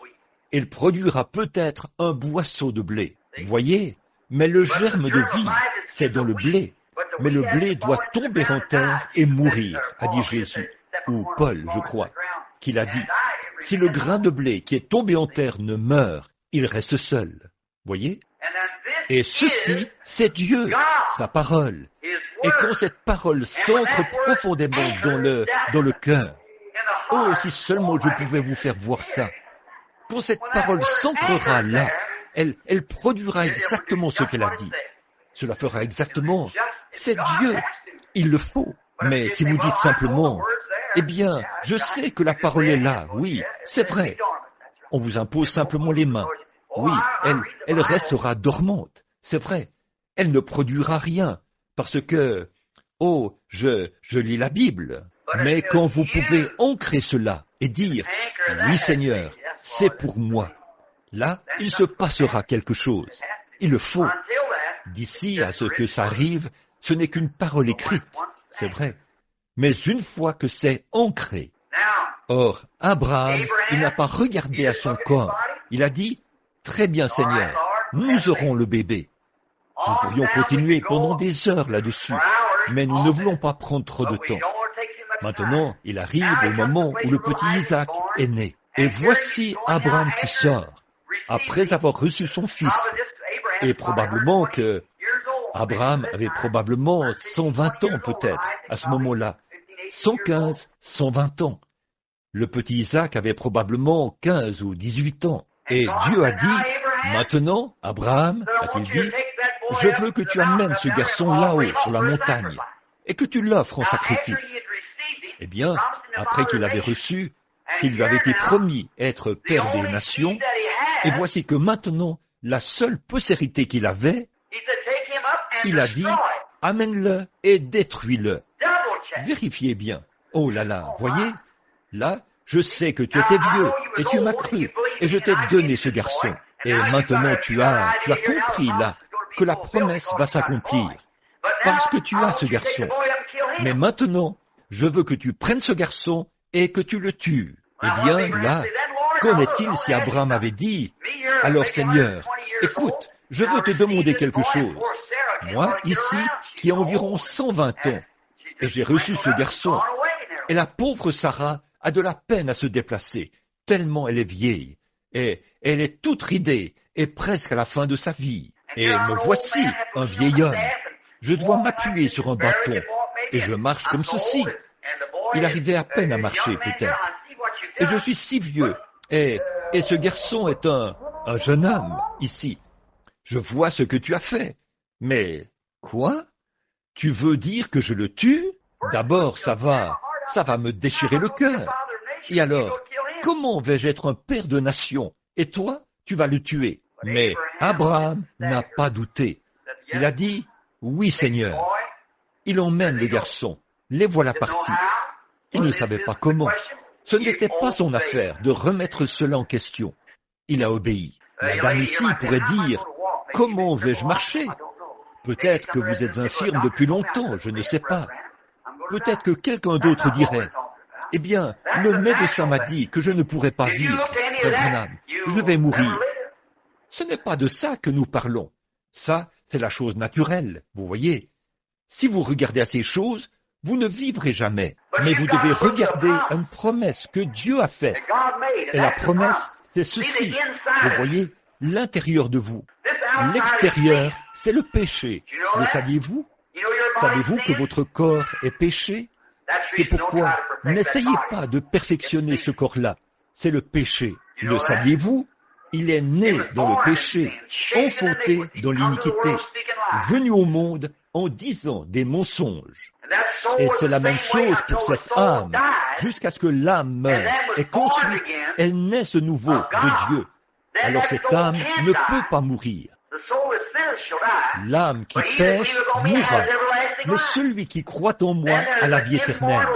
S2: Il produira peut-être un boisseau de blé. Voyez, mais le germe de vie, c'est dans le blé. Mais le blé doit tomber en terre et mourir, a dit Jésus, ou Paul, je crois, qu'il a dit. Si le grain de blé qui est tombé en terre ne meurt, il reste seul. Voyez? Et ceci, c'est Dieu, sa parole. Et quand cette parole s'ancre profondément dans le cœur, oh, si seulement je pouvais vous faire voir ça. Quand cette parole s'ancrera là, elle produira exactement ce qu'elle a dit. Cela fera exactement. C'est Dieu. Il le faut. Mais si vous dites simplement, eh bien, je sais que la parole est là. Oui, c'est vrai. On vous impose simplement les mains. Oui, elle restera dormante. C'est vrai. Elle ne produira rien. Parce que, oh, je lis la Bible. Mais quand vous pouvez ancrer cela et dire, oui Seigneur, c'est pour moi, là, il se passera quelque chose. Il le faut. D'ici à ce que ça arrive, ce n'est qu'une parole écrite, c'est vrai. Mais une fois que c'est ancré. Or, Abraham, il n'a pas regardé à son corps. Il a dit, très bien Seigneur, nous aurons le bébé. Nous pourrions continuer pendant des heures là-dessus, mais nous ne voulons pas prendre trop de temps. Maintenant, il arrive au moment où le petit Isaac est né. Et voici Abraham qui sort, après avoir reçu son fils. Et probablement que Abraham avait probablement 120 ans peut-être, à ce moment-là. 115, 120 ans. Le petit Isaac avait probablement 15 ou 18 ans. Et Dieu a dit, maintenant, Abraham, a-t-il dit, je veux que tu amènes ce garçon là-haut, sur la montagne, et que tu l'offres en sacrifice. Eh bien, après qu'il avait reçu, qu'il lui avait été promis être père des nations, et voici que maintenant, la seule postérité qu'il avait, il a dit, amène-le et détruis-le. Vérifiez bien. Oh là là, voyez, là, je sais que tu étais vieux, et tu m'as cru, et je t'ai donné ce garçon. Et maintenant tu as compris là, que la promesse va s'accomplir, parce que tu as ce garçon. Mais maintenant, je veux que tu prennes ce garçon et que tu le tues. Eh bien, là, qu'en est-il si Abraham avait dit, alors Seigneur, écoute, je veux te demander quelque chose. Moi, ici, qui ai environ 120 ans, et j'ai reçu ce garçon, et la pauvre Sarah a de la peine à se déplacer, tellement elle est vieille, et elle est toute ridée, et presque à la fin de sa vie. Et me voici, un vieil homme. Je dois m'appuyer sur un bâton, et je marche comme ceci. Il arrivait à peine à marcher, peut-être. Et je suis si vieux, et ce garçon est un jeune homme, ici. Je vois ce que tu as fait. Mais, quoi? Tu veux dire que je le tue? D'abord, ça va me déchirer le cœur. Et alors, comment vais-je être un père de nation? Et toi, tu vas le tuer. Mais Abraham n'a pas douté. Il a dit, oui Seigneur. Il emmène le garçon. Les voilà partis. Il ne savait pas comment. Ce n'était pas son affaire de remettre cela en question. Il a obéi. La dame ici pourrait dire, comment vais-je marcher? Peut-être que vous êtes infirme depuis longtemps, je ne sais pas. Peut-être que quelqu'un d'autre dirait, eh bien, le médecin m'a dit que je ne pourrais pas vivre. Frère Branham, je vais mourir. Ce n'est pas de ça que nous parlons. Ça, c'est la chose naturelle, vous voyez. Si vous regardez à ces choses, vous ne vivrez jamais. Mais vous devez regarder une promesse que Dieu a faite. Et la promesse, c'est ceci. Vous voyez, l'intérieur de vous. L'extérieur, c'est le péché. Le saviez-vous? Savez-vous que votre corps est péché? C'est pourquoi n'essayez pas de perfectionner ce corps-là. C'est le péché. Le saviez-vous? Il est né dans le péché, enfanté dans l'iniquité, venu au monde en disant des mensonges. Et c'est la même chose pour cette âme, jusqu'à ce que l'âme meure, et qu'ensuite elle naisse de nouveau de Dieu. Alors cette âme ne peut pas mourir. L'âme qui pêche mourra, mais celui qui croit en moi a la vie éternelle.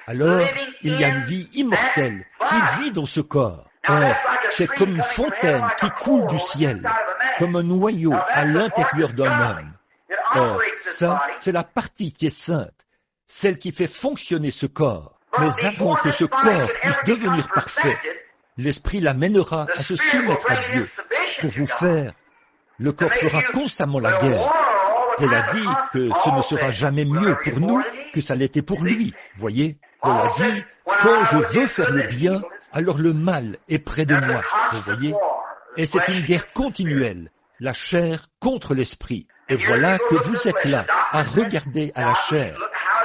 S2: Alors, il y a une vie immortelle qui vit dans ce corps. Or, c'est comme une fontaine qui coule du ciel, comme un noyau à l'intérieur d'un homme. Or, ça, c'est la partie qui est sainte, celle qui fait fonctionner ce corps. Mais avant que ce corps puisse devenir parfait, l'Esprit l'amènera à se soumettre à Dieu pour vous faire. Le corps fera constamment la guerre. Paul a dit que ce ne sera jamais mieux pour nous que ça l'était pour lui. Voyez, Paul a dit, quand je veux faire le bien, alors le mal est près de moi. Vous voyez? Et c'est une guerre continuelle, la chair contre l'esprit. Et voilà que vous êtes là, à regarder à la chair.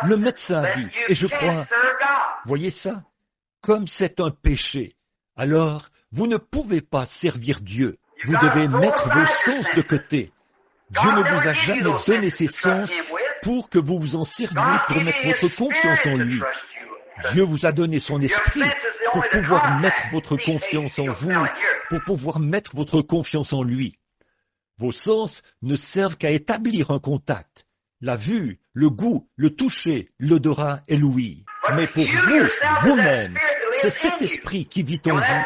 S2: Le médecin a dit, et je crois, voyez ça? Comme c'est un péché, alors vous ne pouvez pas servir Dieu. Vous devez mettre vos sens de côté. Dieu ne vous a jamais donné ces sens pour que vous vous en serviez pour mettre votre confiance en lui. Dieu vous a donné son esprit pour pouvoir mettre votre confiance en vous, pour pouvoir mettre votre confiance en lui. Vos sens ne servent qu'à établir un contact. La vue, le goût, le toucher, l'odorat et l'ouïe. Mais pour vous, vous-même, c'est cet esprit qui vit en vous.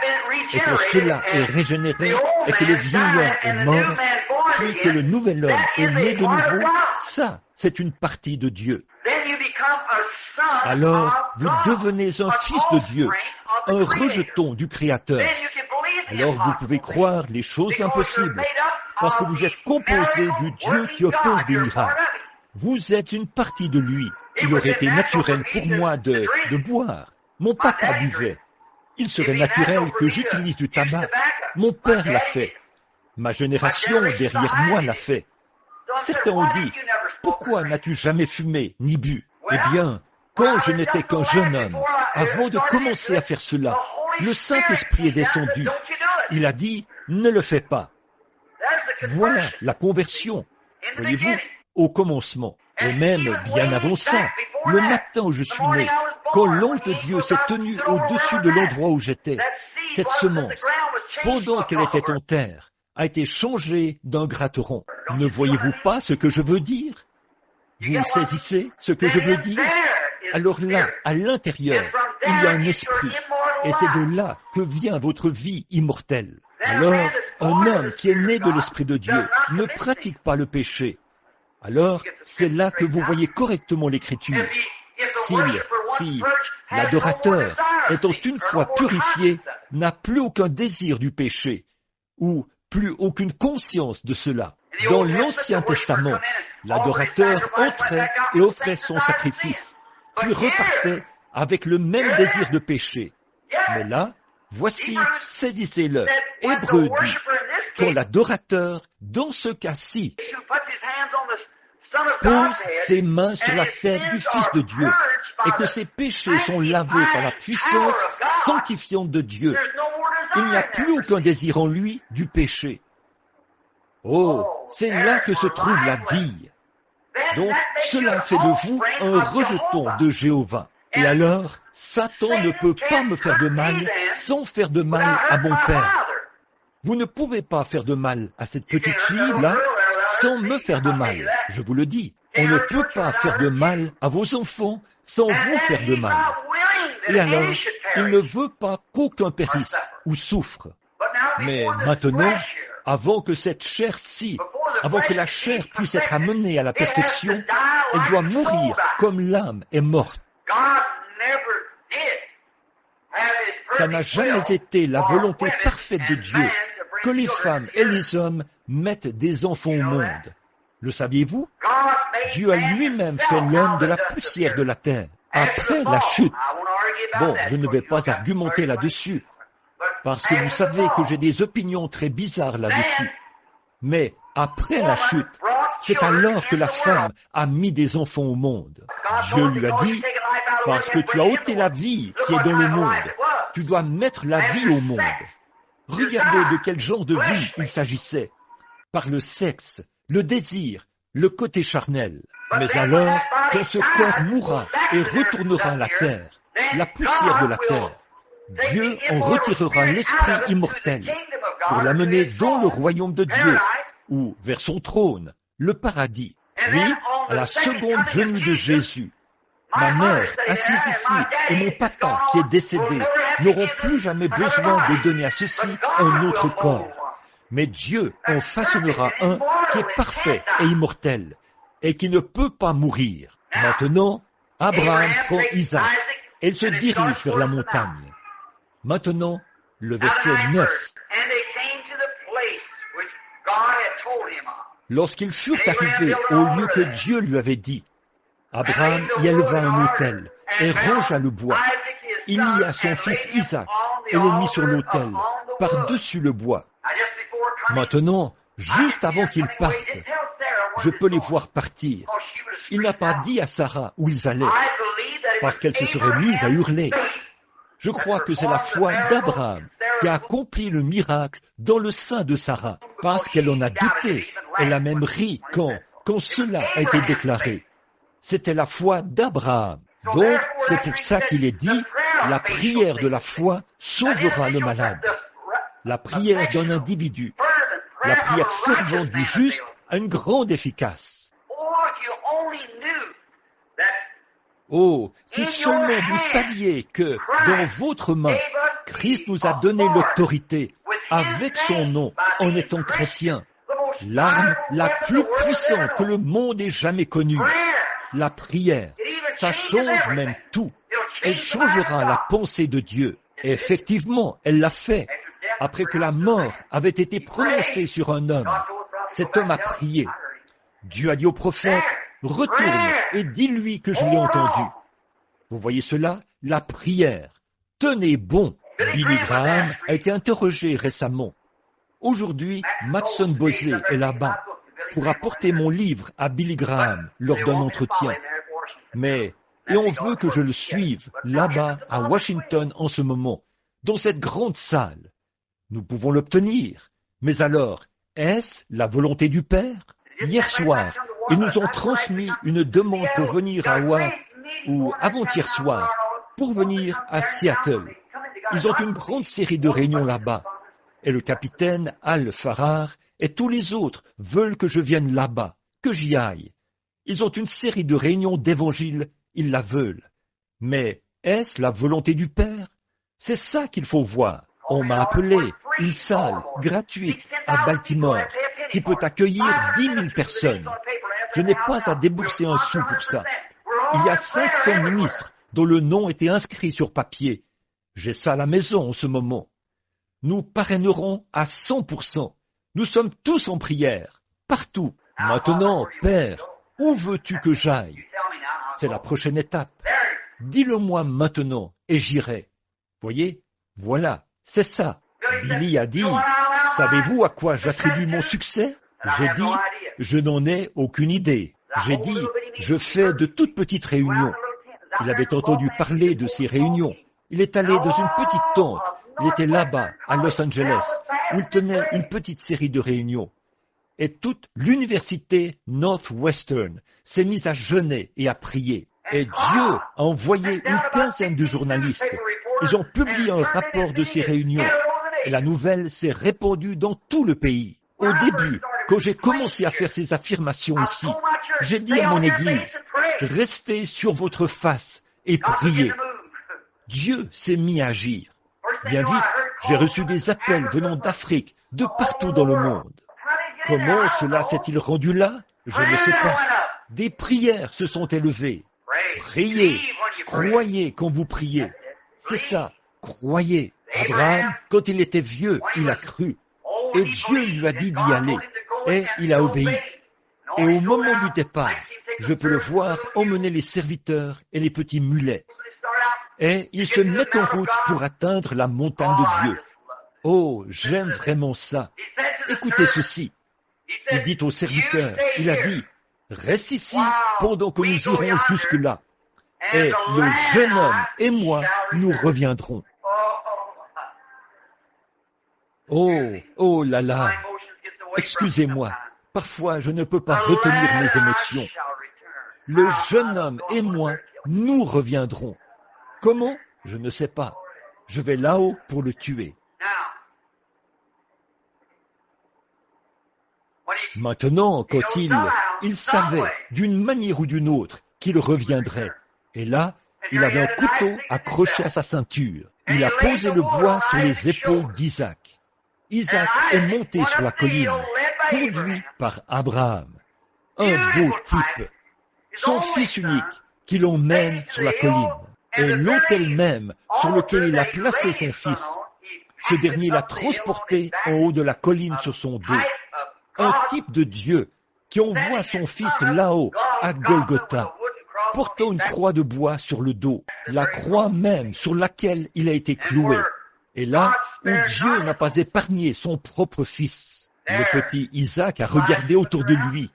S2: Et quand cela est régénéré et que le vieil homme est mort, puis que le nouvel homme est né de nouveau, ça, c'est une partie de Dieu. Alors, vous devenez un fils de Dieu, un rejeton du Créateur. Alors vous pouvez croire les choses impossibles, parce que vous êtes composé du Dieu qui opère des miracles. Vous êtes une partie de lui. Il aurait été naturel pour moi de boire. Mon papa buvait. Il serait naturel que j'utilise du tabac. Mon père l'a fait. Ma génération derrière moi l'a fait. Certains ont dit, pourquoi n'as-tu jamais fumé ni bu? Eh bien, quand je n'étais qu'un jeune homme, avant de commencer à faire cela, le Saint-Esprit est descendu. Il a dit, ne le fais pas. Voilà la conversion, voyez-vous, au commencement. Et même bien avant ça, le matin où je suis né, quand l'ange de Dieu s'est tenu au-dessus de l'endroit où j'étais, cette semence, pendant qu'elle était en terre, a été changée d'un gratteron. Ne voyez-vous pas ce que je veux dire? Vous saisissez ce que je veux dire? Alors là, à l'intérieur, il y a un esprit, et c'est de là que vient votre vie immortelle. Alors, un homme qui est né de l'Esprit de Dieu ne pratique pas le péché. Alors, c'est là que vous voyez correctement l'Écriture. Si l'adorateur, étant une fois purifié, n'a plus aucun désir du péché, ou plus aucune conscience de cela. Dans l'Ancien Testament, l'adorateur entrait et offrait son sacrifice, puis repartait avec le même désir de péché. Mais là, voici, saisissez-le. Hébreu dit, quand l'adorateur, dans ce cas-ci, pose ses mains sur la tête du Fils de Dieu et que ses péchés sont lavés par la puissance sanctifiante de Dieu, il n'y a plus aucun désir en lui du péché. Oh, c'est là que se trouve la vie. Donc, cela fait de vous un rejeton de Jéhovah. Et alors, Satan ne peut pas me faire de mal sans faire de mal à mon père. Vous ne pouvez pas faire de mal à cette petite fille-là sans me faire de mal. Je vous le dis, on ne peut pas faire de mal à vos enfants sans vous faire de mal. Et alors, il ne veut pas qu'aucun périsse ou souffre. Mais maintenant, avant que cette chair-ci, avant que la chair puisse être amenée à la perfection, elle doit mourir comme l'âme est morte. Ça n'a jamais été la volonté parfaite de Dieu que les femmes et les hommes mettent des enfants au monde. Le saviez-vous? Dieu a lui-même fait l'homme de la poussière de la terre, après la chute. Bon, je ne vais pas argumenter là-dessus, parce que vous savez que j'ai des opinions très bizarres là-dessus. Mais après la chute, c'est alors que la femme a mis des enfants au monde. Dieu lui a dit, parce que tu as ôté la vie qui est dans le monde, tu dois mettre la vie au monde. Regardez de quel genre de vie il s'agissait. Par le sexe, le désir, le côté charnel. Mais alors, quand ce corps mourra et retournera à la terre, la poussière de la terre, Dieu en retirera l'esprit immortel pour l'amener dans le royaume de Dieu, ou vers son trône, le paradis. Puis, à la seconde venue de Jésus, ma mère, assise ici, et mon papa, qui est décédé, n'auront plus jamais besoin de donner à ceci un autre corps. Mais Dieu en façonnera un qui est parfait et immortel, et qui ne peut pas mourir. Maintenant, Abraham prend Isaac, et il se dirige vers la montagne. Maintenant, le verset 9. Lorsqu'ils furent arrivés au lieu que Dieu lui avait dit, Abraham y éleva un autel et rangea le bois. Il y a son fils Isaac et le mit sur l'autel, par-dessus le bois. Maintenant, juste avant qu'ils partent, je peux les voir partir. Il n'a pas dit à Sarah où ils allaient, parce qu'elle se serait mise à hurler. Je crois que c'est la foi d'Abraham qui a accompli le miracle dans le sein de Sarah, parce qu'elle en a douté. Elle a même ri quand cela a été déclaré. C'était la foi d'Abraham. Donc, c'est pour ça qu'il est dit, la prière de la foi sauvera le malade. La prière d'un individu, la prière fervente du juste a une grande efficace. Oh, si seulement vous saviez que dans votre main, Christ nous a donné l'autorité avec son nom en étant chrétien, l'arme la plus puissante que le monde ait jamais connue, la prière, ça change même tout. Elle changera la pensée de Dieu. Et effectivement, elle l'a fait. Après que la mort avait été prononcée sur un homme, cet homme a prié. Dieu a dit au prophète, retourne et dis-lui que je l'ai entendu. Vous voyez cela? La prière. Tenez bon. Billy Graham a été interrogé récemment. Aujourd'hui, Matson Bosley est là-bas pour apporter mon livre à Billy Graham lors d'un entretien. Et on veut que je le suive là-bas à Washington en ce moment, dans cette grande salle. Nous pouvons l'obtenir. Mais alors, est-ce la volonté du Père? Hier soir, ils nous ont transmis une demande pour venir à Hawaii, ou avant-hier soir, pour venir à Seattle. Ils ont une grande série de réunions là-bas. Et le capitaine Al-Farrar et tous les autres veulent que je vienne là-bas, que j'y aille. Ils ont une série de réunions d'évangile, ils la veulent. Mais est-ce la volonté du Père? C'est ça qu'il faut voir. On m'a appelé une salle gratuite à Baltimore qui peut accueillir 10 000 personnes. Je n'ai pas à débourser un sou pour ça. Il y a 500 ministres dont le nom était inscrit sur papier. J'ai ça à la maison en ce moment. Nous parrainerons à 100%. Nous sommes tous en prière, partout. Maintenant, Père, où veux-tu que j'aille? C'est la prochaine étape. Dis-le-moi maintenant et j'irai. Voyez, voilà, c'est ça. Billy a dit, savez-vous à quoi j'attribue mon succès? J'ai dit, je n'en ai aucune idée. J'ai dit, je fais de toutes petites réunions. Il avait entendu parler de ces réunions. Il est allé dans une petite tente. Il était là-bas, à Los Angeles, où il tenait une petite série de réunions. Et toute l'université Northwestern s'est mise à jeûner et à prier. Et Dieu a envoyé une quinzaine de journalistes. Ils ont publié un rapport de ces réunions. Et la nouvelle s'est répandue dans tout le pays. Au début, quand j'ai commencé à faire ces affirmations ici, j'ai dit à mon Église, restez sur votre face et priez. Dieu s'est mis à agir. Bien vite, j'ai reçu des appels venant d'Afrique, de partout dans le monde. Comment cela s'est-il rendu là? Je ne sais pas. Des prières se sont élevées. Priez, croyez quand vous priez. C'est ça, croyez. Abraham, quand il était vieux, il a cru. Et Dieu lui a dit d'y aller. Et il a obéi. Et au moment du départ, je peux le voir emmener les serviteurs et les petits mulets. Et ils se mettent en route pour atteindre la montagne de Dieu. Oh, j'aime vraiment ça. Écoutez ceci. Il dit au serviteur, il a dit, reste ici pendant que nous irons jusque-là. Et le jeune homme et moi, nous reviendrons. Oh là là. Excusez-moi. Parfois, je ne peux pas retenir mes émotions. Le jeune homme et moi, nous reviendrons. Comment? Je ne sais pas. Je vais là-haut pour le tuer. Maintenant, quand il savait d'une manière ou d'une autre qu'il reviendrait, et là, il avait un couteau accroché à sa ceinture. Il a posé le bois sur les épaules d'Isaac. Isaac est monté sur la colline, conduit par Abraham. Un beau type. Son fils unique qui l'emmène sur la colline. Et l'autel même sur lequel il a placé son fils, ce dernier l'a transporté en haut de la colline sur son dos. Un type de Dieu qui envoie son fils là-haut, à Golgotha, portant une croix de bois sur le dos, la croix même sur laquelle il a été cloué. Et là où Dieu n'a pas épargné son propre fils, le petit Isaac a regardé autour de lui.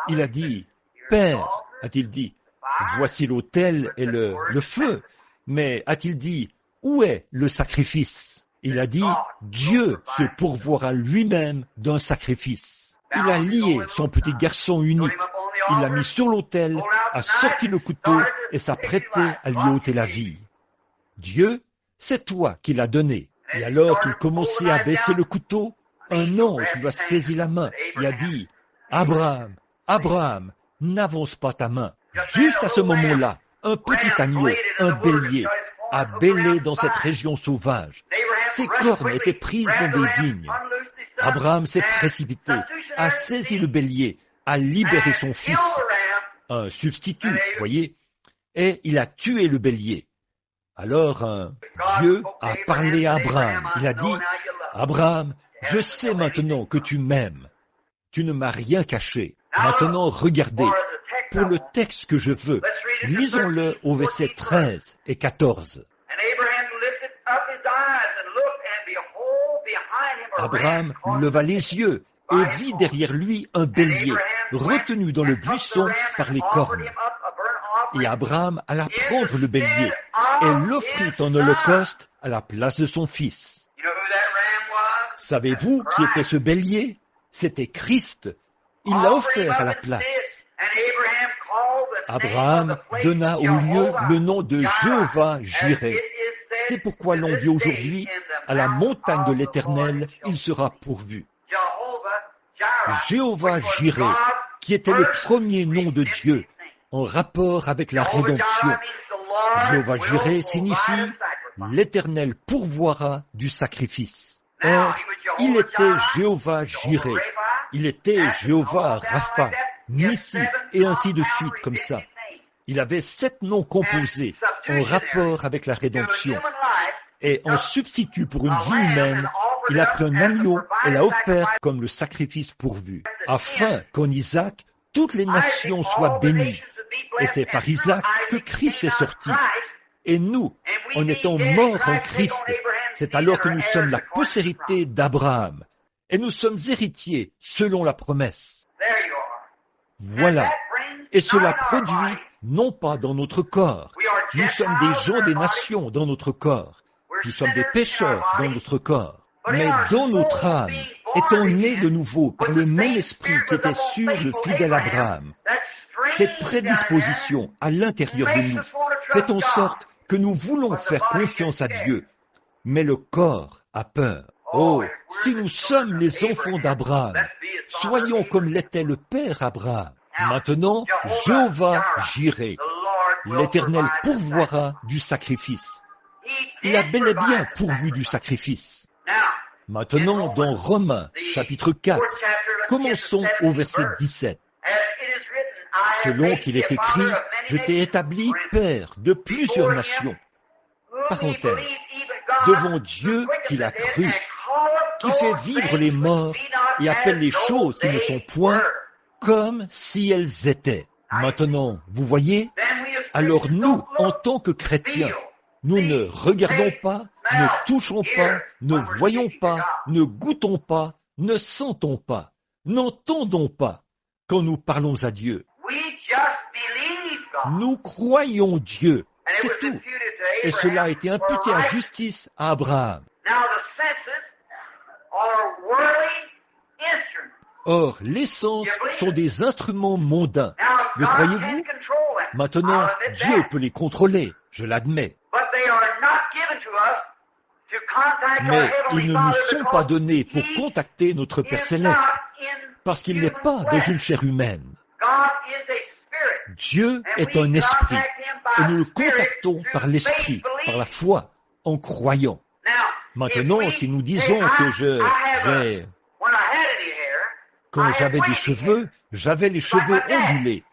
S2: Il a dit, « Père, a-t-il dit, voici l'autel et le feu. » Mais a-t-il dit, « Où est le sacrifice ?» Il a dit, « Dieu se pourvoira lui-même d'un sacrifice. » Il a lié son petit garçon unique. Il l'a mis sur l'autel, a sorti le couteau et s'apprêtait à lui ôter la vie. Dieu, c'est toi qui l'as donné. Et alors qu'il commençait à baisser le couteau, un ange lui a saisi la main et a dit, « Abraham, Abraham, n'avance pas ta main. » Juste à ce moment-là, un petit agneau, un bélier, a bêlé dans cette région sauvage. Ses cornes étaient prises dans des vignes. Abraham s'est précipité, a saisi le bélier, a libéré son fils, un substitut, voyez, et il a tué le bélier. Alors Dieu a parlé à Abraham. Il a dit, « Abraham, je sais maintenant que tu m'aimes. Tu ne m'as rien caché. Maintenant, regardez. Pour le texte que je veux, lisons-le au verset 13 et 14. Abraham leva les yeux et vit derrière lui un bélier, retenu dans le buisson par les cornes. Et Abraham alla prendre le bélier et l'offrit en holocauste à la place de son fils. Savez-vous qui était ce bélier? C'était Christ. Il l'a offert à la place. Abraham donna au lieu le nom de Jéhovah Jireh. C'est pourquoi l'on dit aujourd'hui, à la montagne de l'Éternel, il sera pourvu. Jéhovah Jireh, qui était le premier nom de Dieu, en rapport avec la rédemption. Jéhovah Jireh signifie l'Éternel pourvoira du sacrifice. Or, il était Jéhovah Jireh, il était Jéhovah Rapha, Nissi, et ainsi de suite, comme ça. Il avait 7 noms composés en rapport avec la rédemption. Et en substitut pour une vie humaine, il a pris un agneau et l'a offert comme le sacrifice pourvu, afin qu'en Isaac, toutes les nations soient bénies. Et c'est par Isaac que Christ est sorti. Et nous, en étant morts en Christ, c'est alors que nous sommes la postérité d'Abraham. Et nous sommes héritiers selon la promesse. Voilà. Et cela produit non pas dans notre corps. Nous sommes des gens des nations dans notre corps. Nous sommes des pécheurs dans notre corps. Mais dans notre âme, étant nés de nouveau par le même esprit qui était sur le fidèle Abraham. cette prédisposition à l'intérieur de nous fait en sorte que nous voulons faire confiance à Dieu, mais le corps a peur. Oh, si nous sommes les enfants d'Abraham, soyons comme l'était le père Abraham. Maintenant, Jéhovah Jireh, l'Éternel pourvoira du sacrifice. Il a bel et bien pourvu du sacrifice. Maintenant, dans Romains, chapitre 4, commençons au verset 17. Selon qu'il est écrit, je t'ai établi père de plusieurs nations. Parenthèse, devant Dieu qu'il a cru, qui fait vivre les morts et appelle les choses qui ne sont point comme si elles étaient. Maintenant, vous voyez, alors nous, en tant que chrétiens, nous ne regardons pas, ne touchons pas, ne voyons pas, ne goûtons pas, ne sentons pas, n'entendons pas quand nous parlons à Dieu. Nous croyons Dieu, c'est tout. Et cela a été imputé à justice à Abraham. Or, les sens sont des instruments mondains. Le croyez-vous? Maintenant, Dieu peut les contrôler, je l'admets. Mais ils ne nous sont pas donnés pour contacter notre Père Céleste, parce qu'il n'est pas dans une chair humaine. Dieu est un esprit, et nous le contactons par l'esprit, par la foi, en croyant. Maintenant, si nous disons que quand j'avais des cheveux, j'avais les cheveux ondulés,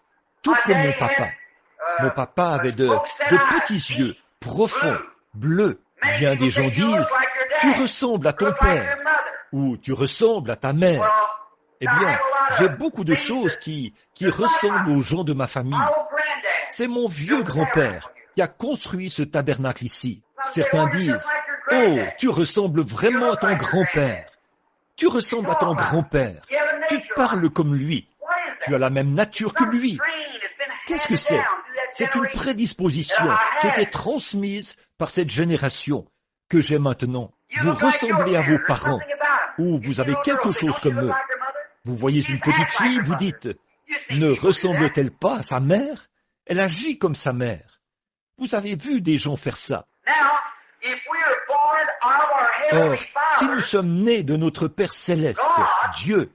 S2: tout comme mon papa. Mon papa avait de petits yeux, profonds, bleus. Bien des gens disent, tu ressembles à ton père, ou tu ressembles à ta mère. Eh bien, j'ai beaucoup de choses qui ressemblent aux gens de ma famille. C'est mon vieux grand-père qui a construit ce tabernacle ici. Certains disent, oh, tu ressembles vraiment à ton grand-père. Tu ressembles à ton grand-père. Tu parles comme lui. Tu as la même nature que lui. Qu'est-ce que c'est? C'est une prédisposition qui a été transmise par cette génération que j'ai maintenant. Vous ressemblez à vos parents, ou vous avez quelque chose comme eux. Vous voyez une petite fille, vous dites, ne ressemble-t-elle pas à sa mère? Elle agit comme sa mère. Vous avez vu des gens faire ça. Or, si nous sommes nés de notre Père Céleste, Dieu,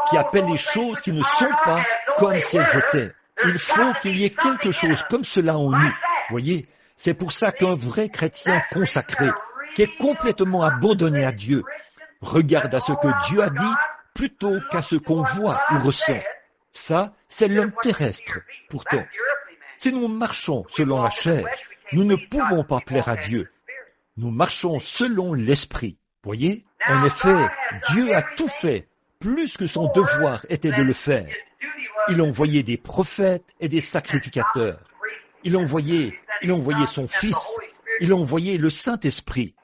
S2: qui appelle les choses qui ne sont pas comme si elles étaient, il faut qu'il y ait quelque chose comme cela en nous. Voyez, c'est pour ça qu'un vrai chrétien consacré, qui est complètement abandonné à Dieu, regarde à ce que Dieu a dit plutôt qu'à ce qu'on voit ou ressent. Ça, c'est l'homme terrestre. Pourtant, si nous marchons selon la chair, nous ne pouvons pas plaire à Dieu. Nous marchons selon l'esprit. Voyez, en effet, Dieu a tout fait, plus que son devoir était de le faire. Il envoyait des prophètes et des sacrificateurs. Il envoyait son Fils. Il envoyait le Saint-Esprit.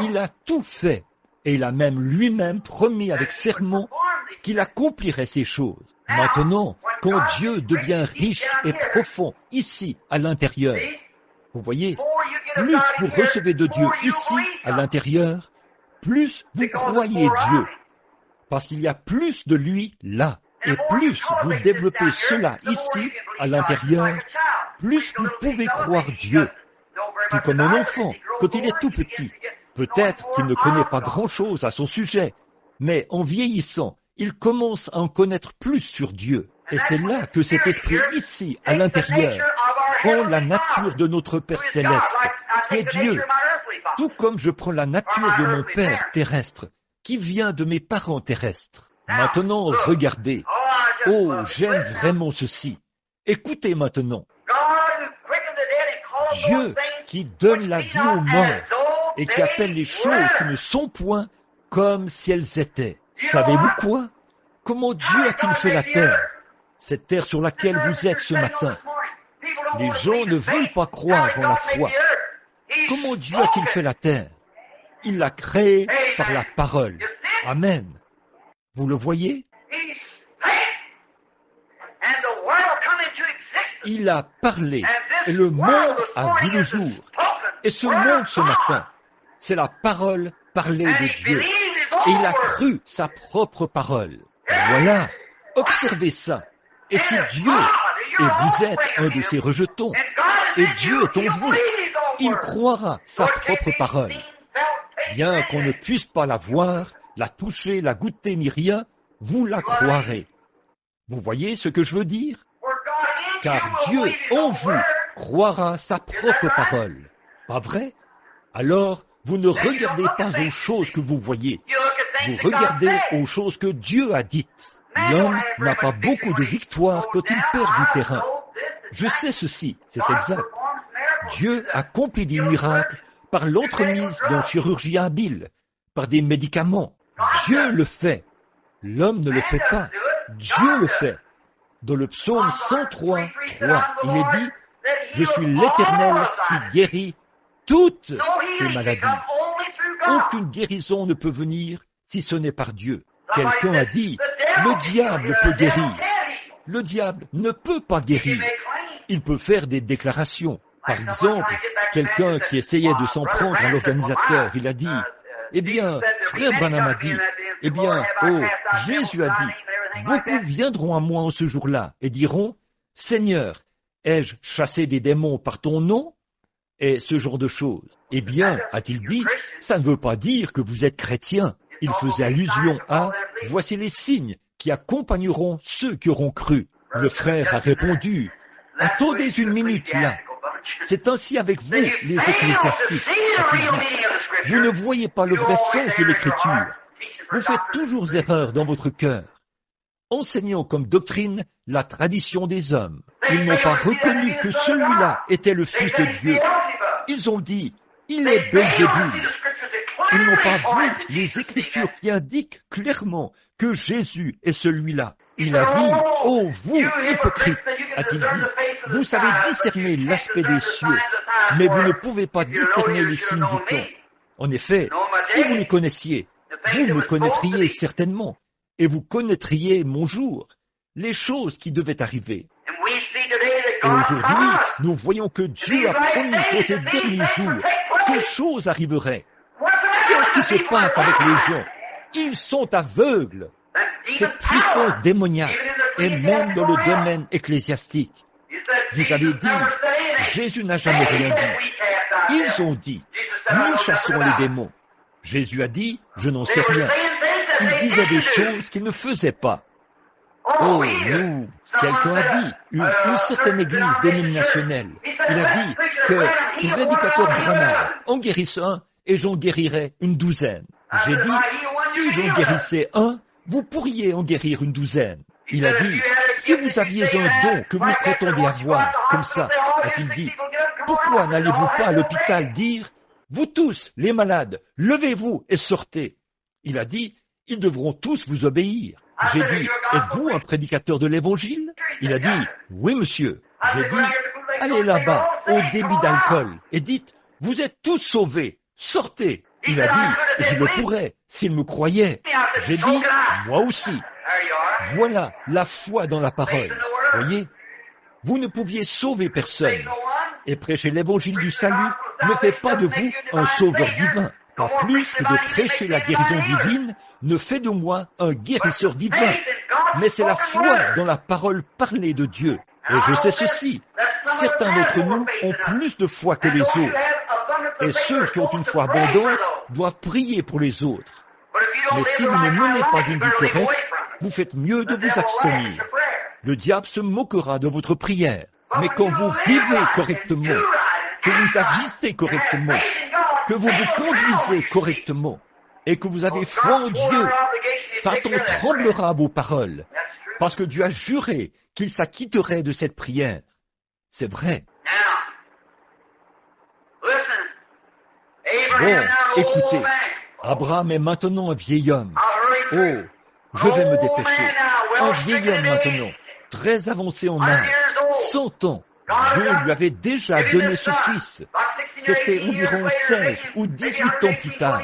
S2: Il a tout fait. Et il a même lui-même promis avec serment qu'il accomplirait ces choses. Maintenant, quand Dieu devient riche et profond ici, à l'intérieur, vous voyez, plus vous recevez de Dieu ici, à l'intérieur, plus vous croyez Dieu. Parce qu'il y a plus de lui là. Et plus vous développez cela ici, à l'intérieur, plus vous pouvez croire Dieu. Tout comme un enfant, quand il est tout petit. Peut-être qu'il ne connaît pas grand-chose à son sujet, mais en vieillissant, il commence à en connaître plus sur Dieu. Et c'est là que cet esprit ici, à l'intérieur, prend la nature de notre Père Céleste, qui est Dieu. Tout comme je prends la nature de mon Père terrestre, qui vient de mes parents terrestres. Maintenant, regardez. Oh, j'aime vraiment ceci. Écoutez maintenant. Dieu qui donne la vie aux morts et qui appelle les choses qui ne sont point comme si elles étaient. Savez-vous quoi? Comment Dieu a-t-il fait la terre? Cette terre sur laquelle vous êtes ce matin. Les gens ne veulent pas croire en la foi. Comment Dieu a-t-il fait la terre? Il l'a créée par la parole. Amen. Vous le voyez? Il a parlé et le monde a vu le jour. Et ce monde ce matin, c'est la parole parlée de Dieu. Et il a cru sa propre parole. Voilà. Observez ça. Et si Dieu, et vous êtes un de ces rejetons, et Dieu est en vous, il croira sa propre parole. Bien qu'on ne puisse pas la voir, la toucher, la goûter ni rien, vous la croirez. Vous voyez ce que je veux dire? Car Dieu en vous croira sa propre parole. Pas vrai? Alors, vous ne regardez pas aux choses que vous voyez. Vous regardez aux choses que Dieu a dites. L'homme n'a pas beaucoup de victoires quand il perd du terrain. Je sais ceci, c'est exact. Dieu accomplit des miracles par l'entremise d'un chirurgien habile, par des médicaments. Dieu le fait. L'homme ne le fait pas. Dieu le fait. Dans le psaume 103, 3, il est dit « Je suis l'Éternel qui guérit toutes tes maladies. » Aucune guérison ne peut venir si ce n'est par Dieu. Quelqu'un a dit « Le diable peut guérir. » Le diable ne peut pas guérir. Il peut faire des déclarations. Par exemple, quelqu'un qui essayait de s'en prendre à l'organisateur, il a dit « Eh bien, frère Branham a dit, eh bien, oh, Jésus a dit, beaucoup viendront à moi en ce jour-là et diront, Seigneur, ai-je chassé des démons par ton nom? Et ce genre de choses. Eh bien, a-t-il dit, ça ne veut pas dire que vous êtes chrétien. Il faisait allusion à, voici les signes qui accompagneront ceux qui auront cru. Le frère a répondu, attendez une minute là. C'est ainsi avec vous, les ecclésiastiques, a-t-il dit. Vous ne voyez pas le vrai sens de l'écriture. Vous faites toujours erreur dans votre cœur. Enseignant comme doctrine la tradition des hommes. Ils n'ont pas reconnu que celui-là était le Fils de Dieu. Ils ont dit, il est Belzébul. Ils n'ont pas vu les Écritures qui indiquent clairement que Jésus est celui-là. Il a dit, oh vous, hypocrites, a-t-il dit, vous savez discerner l'aspect des cieux, mais vous ne pouvez pas discerner les signes du temps. En effet, si vous les connaissiez, vous me connaîtriez certainement, et vous connaîtriez mon jour, les choses qui devaient arriver. Et aujourd'hui, nous voyons que Dieu a promis qu'en ces derniers jours, ces choses arriveraient. Qu'est-ce qui se passe avec les gens? Ils sont aveugles. Cette puissance démoniaque est même dans le domaine ecclésiastique. Vous avez dit, Jésus n'a jamais rien dit. Ils ont dit, nous chassons les démons. Jésus a dit, je n'en sais rien. Il disait des choses qu'il ne faisait pas. Oh, nous, quelqu'un a dit, une certaine église dénominationnelle, il a dit que prédicateur Branham en guérisse un et j'en guérirais une douzaine. J'ai dit, si j'en guérissais un, vous pourriez en guérir une douzaine. Il a dit, si vous aviez un don que vous prétendez avoir, comme ça, a-t-il dit, pourquoi n'allez-vous pas à l'hôpital dire, vous tous, les malades, levez-vous et sortez. Il a dit, ils devront tous vous obéir. J'ai dit, êtes-vous un prédicateur de l'évangile? Il a dit, oui monsieur. J'ai dit, allez là-bas, au débit d'alcool, et dites, vous êtes tous sauvés, sortez. Il a dit, je le pourrais, s'il me croyait. J'ai dit, moi aussi. Voilà la foi dans la parole. Voyez, vous ne pouviez sauver personne. Et prêcher l'évangile du salut ne fait pas de vous un sauveur divin. Pas plus que de prêcher la guérison divine ne fait de moi un guérisseur divin. Mais c'est la foi dans la parole parlée de Dieu. Et je sais ceci, certains d'entre nous ont plus de foi que les autres. Et ceux qui ont une foi abondante doivent prier pour les autres. Mais si vous ne menez pas une vie correcte, vous faites mieux de vous abstenir. Le diable se moquera de votre prière. Mais quand vous vivez correctement, que vous agissez correctement, que vous vous conduisez correctement, et que vous avez foi en Dieu, Satan tremblera à vos paroles, parce que Dieu a juré qu'il s'acquitterait de cette prière. C'est vrai. Bon, écoutez, Abraham est maintenant un vieil homme. Oh, je vais me dépêcher. Un vieil homme maintenant, très avancé en âge, 100 ans. Dieu lui avait déjà donné ce fils. C'était environ 16 ou 18 ans plus tard.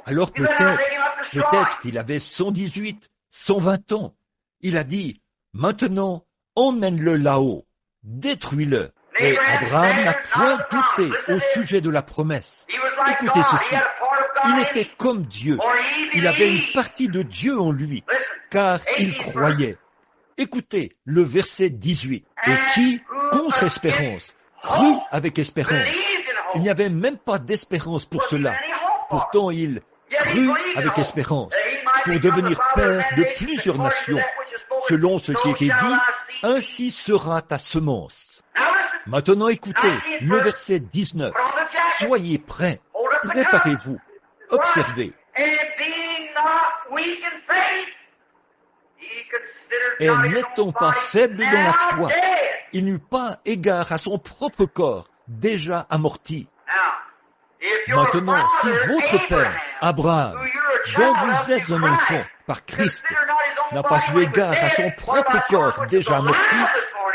S2: Alors peut-être qu'il avait 118, 120 ans. Il a dit, maintenant, emmène-le là-haut, détruis-le. Et Abraham n'a point douté au sujet de la promesse. Écoutez ceci, il était comme Dieu. Il avait une partie de Dieu en lui, car il croyait. Écoutez le verset 18. Et qui, contre espérance, crut avec espérance. Il n'y avait même pas d'espérance pour cela. Pourtant, il crut avec espérance pour devenir père de plusieurs nations, selon ce qui était dit, ainsi sera ta semence. Maintenant, écoutez le verset 19. Soyez prêts, préparez-vous, observez. Et n'étant pas faible dans la foi, il n'eut pas égard à son propre corps, déjà amorti. Maintenant, si votre père, Abraham, dont vous êtes un enfant par Christ, n'a pas eu égard à son propre corps déjà amorti,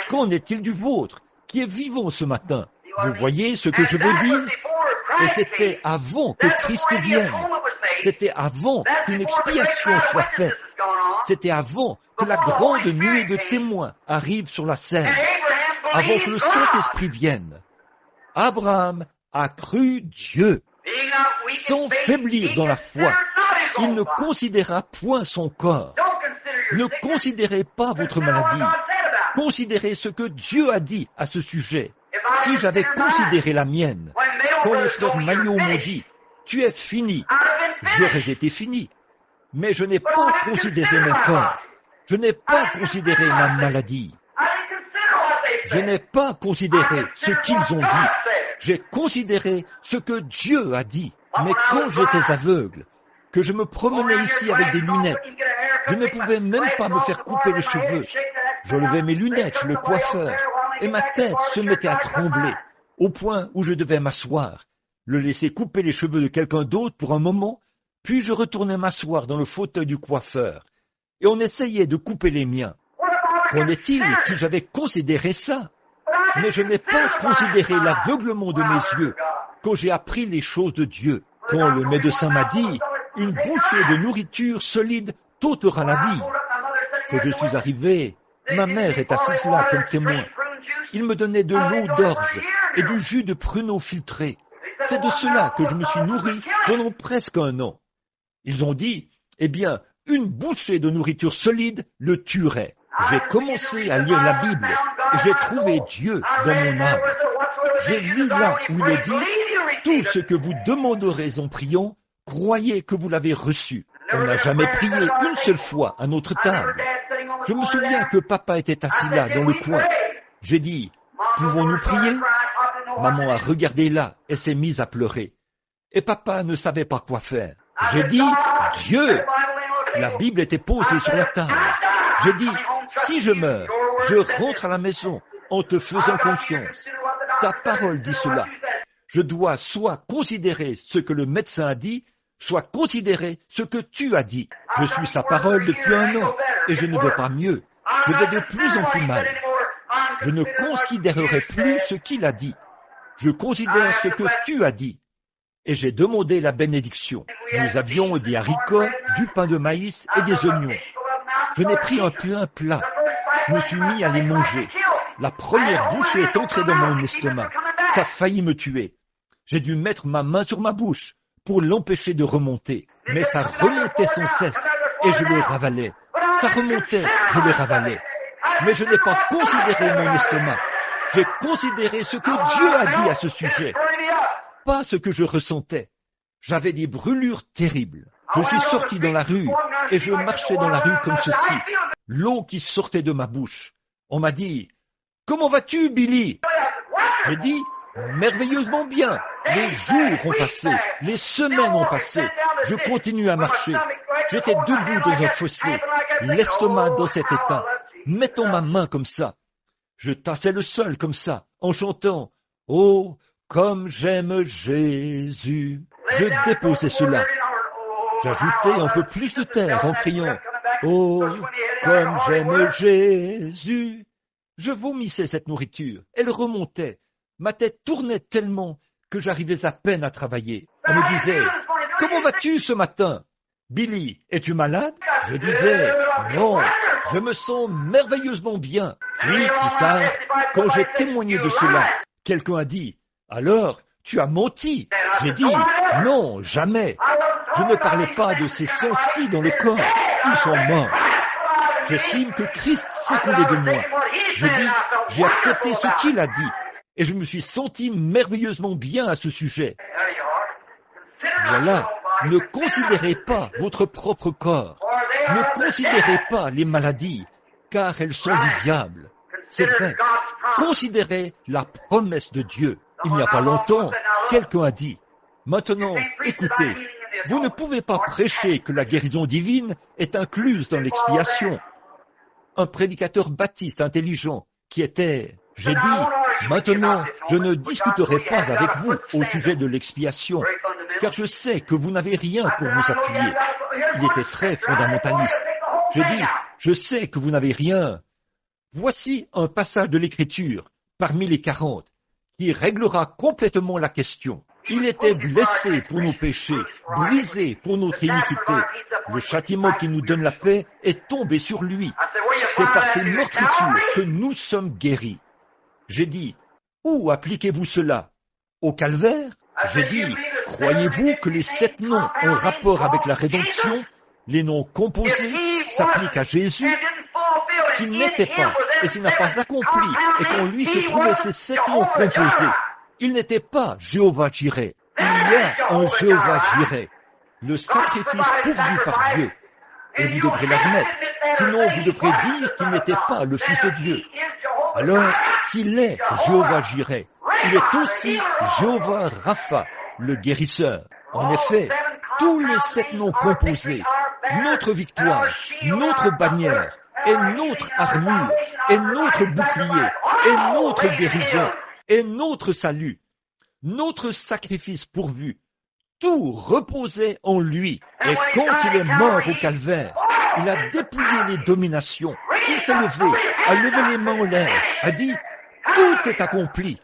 S2: qu'en est-il du vôtre, qui est vivant ce matin? Vous voyez ce que je veux dire? Et c'était avant que Christ vienne. C'était avant qu'une expiation soit faite. C'était avant que la grande nuée de témoins arrive sur la scène. Avant que le Saint-Esprit vienne. Abraham a cru Dieu. Sans faiblir dans la foi, il ne considéra point son corps. Ne considérez pas votre maladie. Considérez ce que Dieu a dit à ce sujet. Si j'avais considéré la mienne, quand les frères Maillot m'ont dit, tu es fini, j'aurais été fini. Mais je n'ai pas considéré mon corps. Je n'ai pas considéré ma maladie. Je n'ai pas considéré ce qu'ils ont dit. J'ai considéré ce que Dieu a dit. Mais quand j'étais aveugle, que je me promenais ici avec des lunettes, je ne pouvais même pas me faire couper les cheveux. Je levais mes lunettes chez le coiffeur et ma tête se mettait à trembler au point où je devais m'asseoir, le laisser couper les cheveux de quelqu'un d'autre pour un moment, puis je retournais m'asseoir dans le fauteuil du coiffeur et on essayait de couper les miens. Qu'en est-il si j'avais considéré ça? Mais je n'ai pas considéré l'aveuglement de mes yeux quand j'ai appris les choses de Dieu. Quand le médecin m'a dit, une bouchée de nourriture solide t'ôtera la vie. Quand je suis arrivé, ma mère est assise là comme témoin. Il me donnait de l'eau d'orge et du jus de pruneau filtré. C'est de cela que je me suis nourri pendant presque un an. Ils ont dit, eh bien, une bouchée de nourriture solide le tuerait. J'ai commencé à lire la Bible et j'ai trouvé Dieu dans mon âme. J'ai lu là où il est dit, tout ce que vous demanderez en priant, croyez que vous l'avez reçu. On n'a jamais prié une seule fois à notre table. Je me souviens que papa était assis là, dans le coin. J'ai dit, pouvons-nous prier? Maman a regardé là et s'est mise à pleurer. Et papa ne savait pas quoi faire. J'ai dit, Dieu! La Bible était posée sur la table. J'ai dit, si je meurs, je rentre à la maison en te faisant confiance. Ta parole dit cela. Je dois soit considérer ce que le médecin a dit, soit considérer ce que tu as dit. Je suis sa parole depuis un an et je ne vais pas mieux. Je vais de plus en plus mal. Je ne considérerai plus ce qu'il a dit. Je considère ce que tu as dit. Et j'ai demandé la bénédiction. Nous avions des haricots, du pain de maïs et des oignons. Je n'ai pris un plein plat. Je me suis mis à les manger. La première bouchée est entrée dans mon estomac. Ça a failli me tuer. J'ai dû mettre ma main sur ma bouche pour l'empêcher de remonter. Mais ça remontait sans cesse et je le ravalais. Ça remontait, je le ravalais. Mais je n'ai pas considéré mon estomac. J'ai considéré ce que Dieu a dit à ce sujet. Pas ce que je ressentais. J'avais des brûlures terribles. Je suis sorti dans la rue et je marchais dans la rue comme ceci. L'eau qui sortait de ma bouche. On m'a dit, « Comment vas-tu, Billy ?» J'ai dit, « Merveilleusement bien. Les jours ont passé, les semaines ont passé. Je continue à marcher. J'étais debout dans un fossé, l'estomac dans cet état, mettant ma main comme ça. Je tassais le sol comme ça, en chantant, « Oh, comme j'aime Jésus !» Je déposais cela. J'ajoutais un peu plus de terre en criant, « Oh, comme j'aime Jésus !» Je vomissais cette nourriture, elle remontait. Ma tête tournait tellement que j'arrivais à peine à travailler. On me disait, « Comment vas-tu ce matin ? Billy, es-tu malade ?» Je disais, « Non, je me sens merveilleusement bien. » Puis, plus tard, quand j'ai témoigné de cela, quelqu'un a dit, « Alors, tu as menti ?» J'ai dit, « Non, jamais. Je ne parlais pas de ces sens-ci dans le corps. Ils sont morts. » J'estime que Christ s'écoulait de moi. Je dis, j'ai accepté ce qu'il a dit, et je me suis senti merveilleusement bien à ce sujet. Voilà, ne considérez pas votre propre corps. Ne considérez pas les maladies, car elles sont du diable. C'est vrai. Considérez la promesse de Dieu. Il n'y a pas longtemps, quelqu'un a dit, maintenant, écoutez, vous ne pouvez pas prêcher que la guérison divine est incluse dans l'expiation. Un prédicateur baptiste intelligent qui était, j'ai dit, maintenant, je ne discuterai pas avec vous au sujet de l'expiation, car je sais que vous n'avez rien pour vous appuyer. Il était très fondamentaliste. Je dis, je sais que vous n'avez rien. Voici un passage de l'Écriture, parmi les 40, qui réglera complètement la question. Il était blessé pour nos péchés, brisé pour notre iniquité. Le châtiment qui nous donne la paix est tombé sur lui. C'est par ses meurtrissures que nous sommes guéris. J'ai dit, où appliquez-vous cela? Au calvaire? J'ai dit, croyez-vous que les 7 noms ont rapport avec la rédemption? Les noms composés s'appliquent à Jésus? S'il n'était pas, et s'il n'a pas accompli, et qu'en lui se trouvaient ces 7 noms composés, il n'était pas Jéhovah Jireh. Il y a un Jéhovah Jireh, le sacrifice pourvu par Dieu. Et vous devrez l'admettre, sinon vous devrez dire qu'il n'était pas le Fils de Dieu. Alors, s'il est Jéhovah Jireh, il est aussi Jéhovah Rapha, le guérisseur. En effet, tous les 7 noms composés, notre victoire, notre bannière, et notre armure, et notre bouclier, et notre guérison, et notre salut, notre sacrifice pourvu, tout reposait en lui. Et quand il est mort au calvaire, il a dépouillé les dominations, il s'est levé, a levé les mains en l'air, a dit, tout est accompli.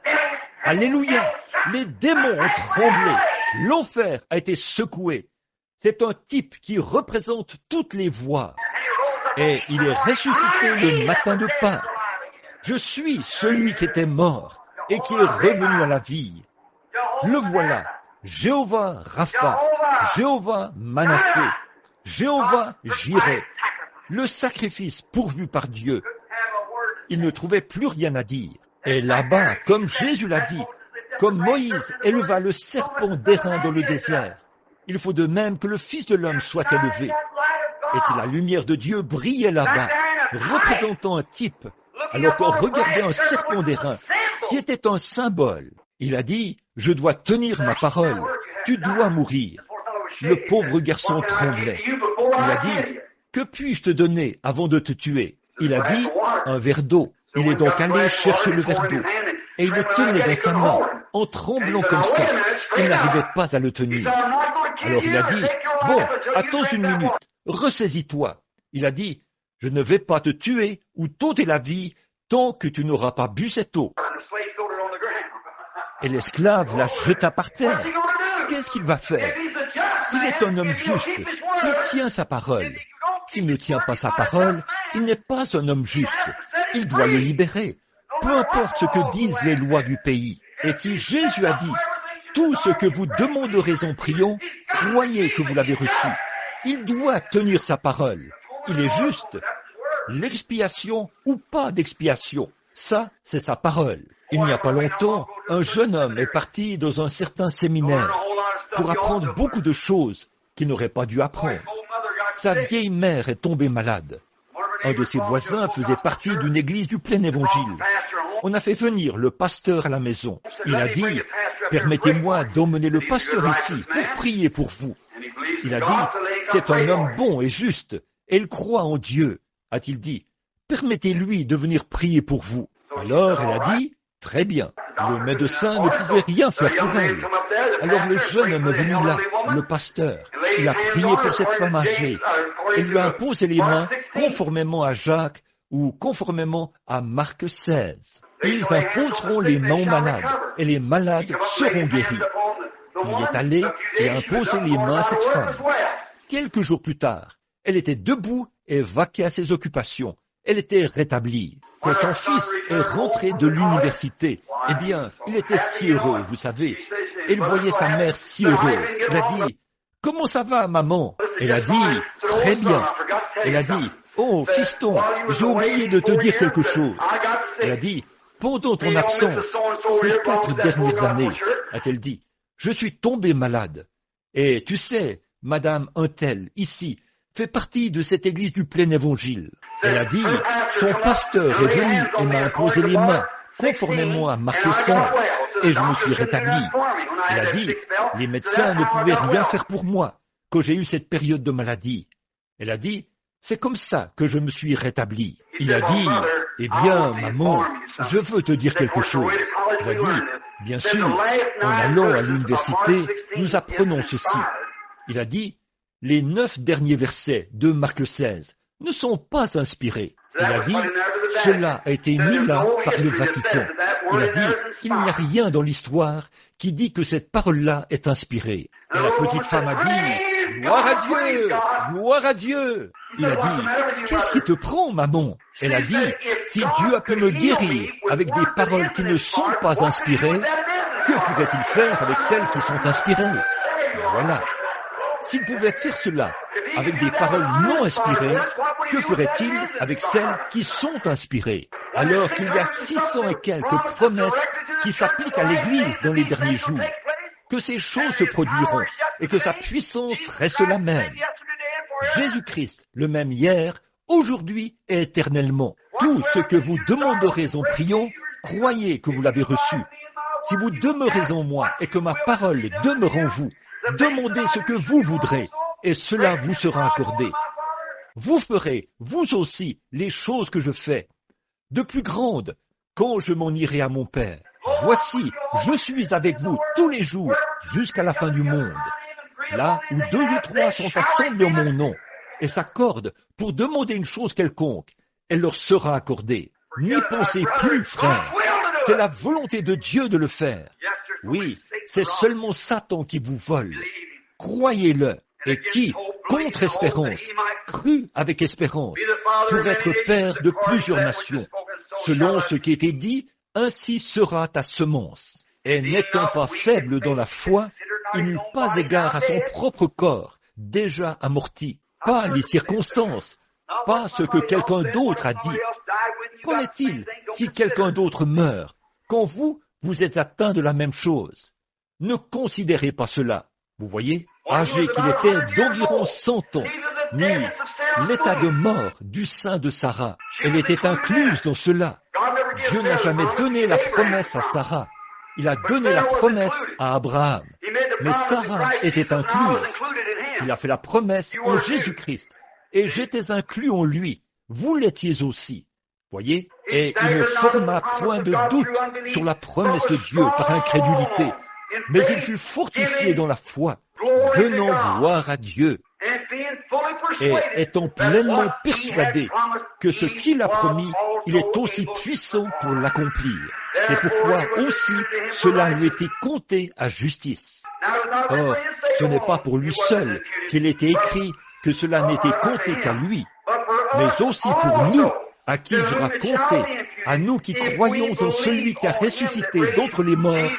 S2: Alléluia, les démons ont tremblé, l'enfer a été secoué. C'est un type qui représente toutes les voies. Et il est ressuscité le matin de Pâques. Je suis celui qui était mort et qui est revenu à la vie. Le voilà, Jéhovah Rapha, Jéhovah Manassé, Jéhovah Jireh, le sacrifice pourvu par Dieu. Il ne trouvait plus rien à dire. Et là-bas, comme Jésus l'a dit, comme Moïse éleva le serpent d'airain dans le désert, il faut de même que le Fils de l'homme soit élevé. Et si la lumière de Dieu brillait là-bas, représentant un type, alors qu'on regardait un serpent d'airain, qui était un symbole, il a dit, je dois tenir ma parole, tu dois mourir. Le pauvre garçon tremblait. Il a dit, que puis-je te donner avant de te tuer? Il a dit, un verre d'eau. Il est donc allé chercher le verre d'eau. Et il le tenait dans sa main, en tremblant comme ça. Il n'arrivait pas à le tenir. Alors il a dit, bon, attends une minute, ressaisis-toi. Il a dit, je ne vais pas te tuer ou t'ôter la vie tant que tu n'auras pas bu cette eau. Et l'esclave la jeta par terre. Qu'est-ce qu'il va faire? S'il est un homme juste, s'il tient sa parole, s'il ne tient pas sa parole, il n'est pas un homme juste. Il doit le libérer, peu importe ce que disent les lois du pays. Et si Jésus a dit, tout ce que vous demanderez en priant, croyez que vous l'avez reçu. Il doit tenir sa parole. Il est juste. L'expiation ou pas d'expiation, ça, c'est sa parole. Il n'y a pas longtemps, un jeune homme est parti dans un certain séminaire pour apprendre beaucoup de choses qu'il n'aurait pas dû apprendre. Sa vieille mère est tombée malade. Un de ses voisins faisait partie d'une église du plein évangile. On a fait venir le pasteur à la maison. Il a dit, permettez-moi d'emmener le pasteur ici pour prier pour vous. Il a dit, c'est un homme bon et juste, et il croit en Dieu, a-t-il dit. Permettez-lui de venir prier pour vous. Alors elle a dit, très bien. Le médecin ne pouvait rien faire pour elle. Alors le jeune homme est venu là, le pasteur. Il a prié pour cette femme âgée et lui a imposé les mains conformément à Jacques ou conformément à Marc 16. Ils imposeront les mains aux malades et les malades seront guéris. Il y est allé et a imposé les mains à cette femme. Quelques jours plus tard, elle était debout et vaquait à ses occupations. Elle était rétablie. Quand son fils est rentré de l'université, eh bien, il était si heureux, vous savez. Et il voyait sa mère si heureuse. Il a dit, « Comment ça va, maman ?» Elle a dit, très bien. Elle a dit, oh, fiston, j'ai oublié de te dire quelque chose. Elle a dit, pendant ton absence, ces 4 dernières années, a-t-elle dit, je suis tombée malade. Et tu sais, Madame Untel, ici, fait partie de cette église du plein évangile. Elle a dit, son pasteur est venu et m'a imposé les mains, conformément à Marc 16, et je me suis rétabli. Elle a dit, les médecins ne pouvaient rien faire pour moi, quand j'ai eu cette période de maladie. Elle a dit, c'est comme ça que je me suis rétabli. Il a dit, eh bien, maman, je veux te dire quelque chose. Il a dit, bien sûr, en allant à l'université, nous apprenons ceci. Il a dit, les 9 derniers versets de Marc 16 ne sont pas inspirés. Il a dit, cela a été mis là par le Vatican. Il a dit, il n'y a rien dans l'histoire qui dit que cette parole-là est inspirée. Et la petite femme a dit, gloire à Dieu, gloire à Dieu. Il a dit, qu'est-ce qui te prend, maman? Elle a dit, si Dieu a pu me guérir avec des paroles qui ne sont pas inspirées, que pourrait-il faire avec celles qui sont inspirées? Voilà. S'il pouvait faire cela avec des paroles non inspirées, que ferait-il avec celles qui sont inspirées? Alors qu'il y a 600 et quelques promesses qui s'appliquent à l'Église dans les derniers jours, que ces choses se produiront et que sa puissance reste la même. Jésus-Christ, le même hier, aujourd'hui et éternellement. Tout ce que vous demanderez en priant, croyez que vous l'avez reçu. Si vous demeurez en moi et que ma parole demeure en vous, demandez ce que vous voudrez, et cela vous sera accordé. Vous ferez, vous aussi, les choses que je fais, de plus grandes, quand je m'en irai à mon Père. Voici, je suis avec vous tous les jours, jusqu'à la fin du monde. Là où 2 ou 3 sont assemblés en mon nom, et s'accordent pour demander une chose quelconque, elle leur sera accordée. N'y pensez plus, frères. C'est la volonté de Dieu de le faire. Oui, c'est seulement Satan qui vous vole. Croyez-le. Et qui, contre espérance, crut avec espérance, pour être père de plusieurs nations. Selon ce qui était dit, ainsi sera ta semence. Et n'étant pas faible dans la foi, il n'eut pas égard à son propre corps, déjà amorti. Pas les circonstances, pas ce que quelqu'un d'autre a dit. Qu'en est-il si quelqu'un d'autre meurt, quand vous, vous êtes atteint de la même chose? Ne considérez pas cela. Vous voyez, âgé qu'il était d'environ 100 ans, ni l'état de mort du sein de Sarah. Elle était incluse dans cela. Dieu n'a jamais donné la promesse à Sarah. Il a donné la promesse à Abraham. Mais Sarah était incluse. Il a fait la promesse en Jésus-Christ. Et j'étais inclus en lui. Vous l'étiez aussi. Voyez? Et il ne forma point de doute sur la promesse de Dieu par incrédulité. Mais il fut fortifié dans la foi, donnant gloire à Dieu, et étant pleinement persuadé que ce qu'il a promis, il est aussi puissant pour l'accomplir. C'est pourquoi aussi cela lui était compté à justice. Or, ce n'est pas pour lui seul qu'il était écrit que cela n'était compté qu'à lui, mais aussi pour nous, à qui il sera compté, à nous qui croyons en celui qui a ressuscité d'entre les morts,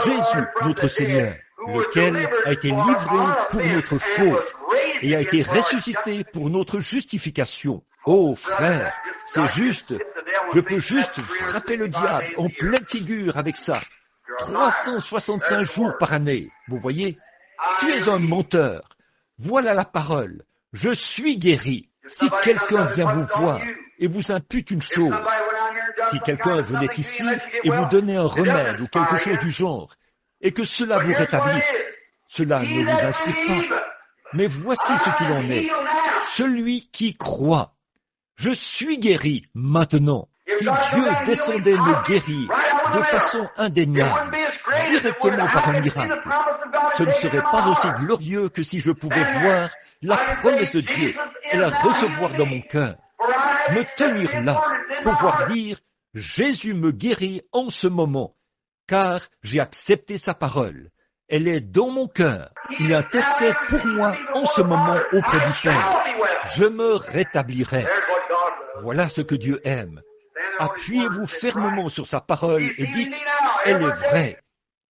S2: Jésus notre Seigneur, lequel a été livré pour notre faute et a été ressuscité pour notre justification. Oh frère, c'est juste, je peux juste frapper le diable en pleine figure avec ça. 365 jours par année, vous voyez? Tu es un menteur. Voilà la parole. Je suis guéri. Si quelqu'un vient vous voir et vous impute une chose, si quelqu'un venait ici et vous donnait un remède ou quelque chose du genre, et que cela vous rétablisse, cela ne vous inspire pas. Mais voici ce qu'il en est. Celui qui croit, je suis guéri maintenant. Si Dieu descendait me guérir de façon indéniable, directement par un miracle, ce ne serait pas aussi glorieux que si je pouvais voir la promesse de Dieu et la recevoir dans mon cœur. Me tenir là, pouvoir dire, Jésus me guérit en ce moment, car j'ai accepté sa parole. Elle est dans mon cœur. Il intercède pour moi en ce moment auprès du Père. Je me rétablirai. Voilà ce que Dieu aime. Appuyez-vous fermement sur sa parole et dites, elle est vraie.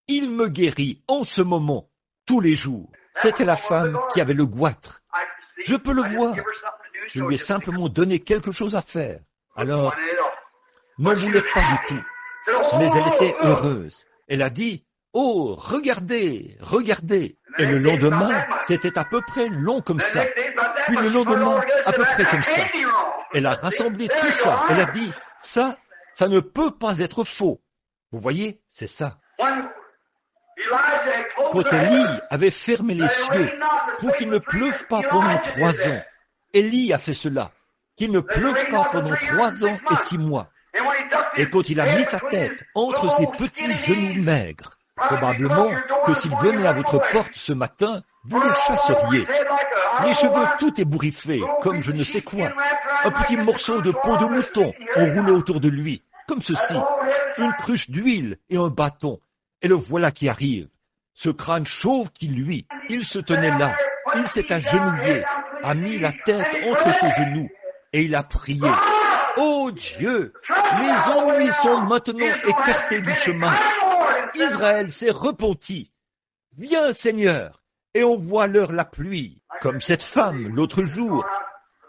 S2: Il me guérit en ce moment, tous les jours. C'était la femme qui avait le goitre. Je peux le voir. Je lui ai simplement donné quelque chose à faire. Alors, n'en voulait pas du tout. Mais elle était heureuse. Elle a dit, « Oh, regardez, regardez !» Et le lendemain, c'était à peu près long comme ça. Puis le lendemain, à peu près comme ça. Elle a rassemblé tout ça. Elle a dit, « Ça ne peut pas être faux. » Vous voyez, c'est ça. Quand Élie avait fermé les cieux pour qu'il ne pleuve pas pendant 3 ans, Élie a fait cela, qu'il ne pleuve pas pendant 3 ans et 6 mois. Et quand il a mis sa tête entre ses petits genoux maigres, probablement que s'il venait à votre porte ce matin, vous le chasseriez. Les cheveux tout ébouriffés, comme je ne sais quoi. Un petit morceau de peau de mouton enroulé autour de lui, comme ceci. Une cruche d'huile et un bâton. Et le voilà qui arrive. Ce crâne chauve qui luit. Il se tenait là. Il s'est agenouillé, a mis la tête entre ses genoux et il a prié. Oh Dieu, les ennuis sont maintenant écartés du chemin. Israël s'est repenti. Viens Seigneur, et on voit l'heure la pluie. Comme cette femme l'autre jour,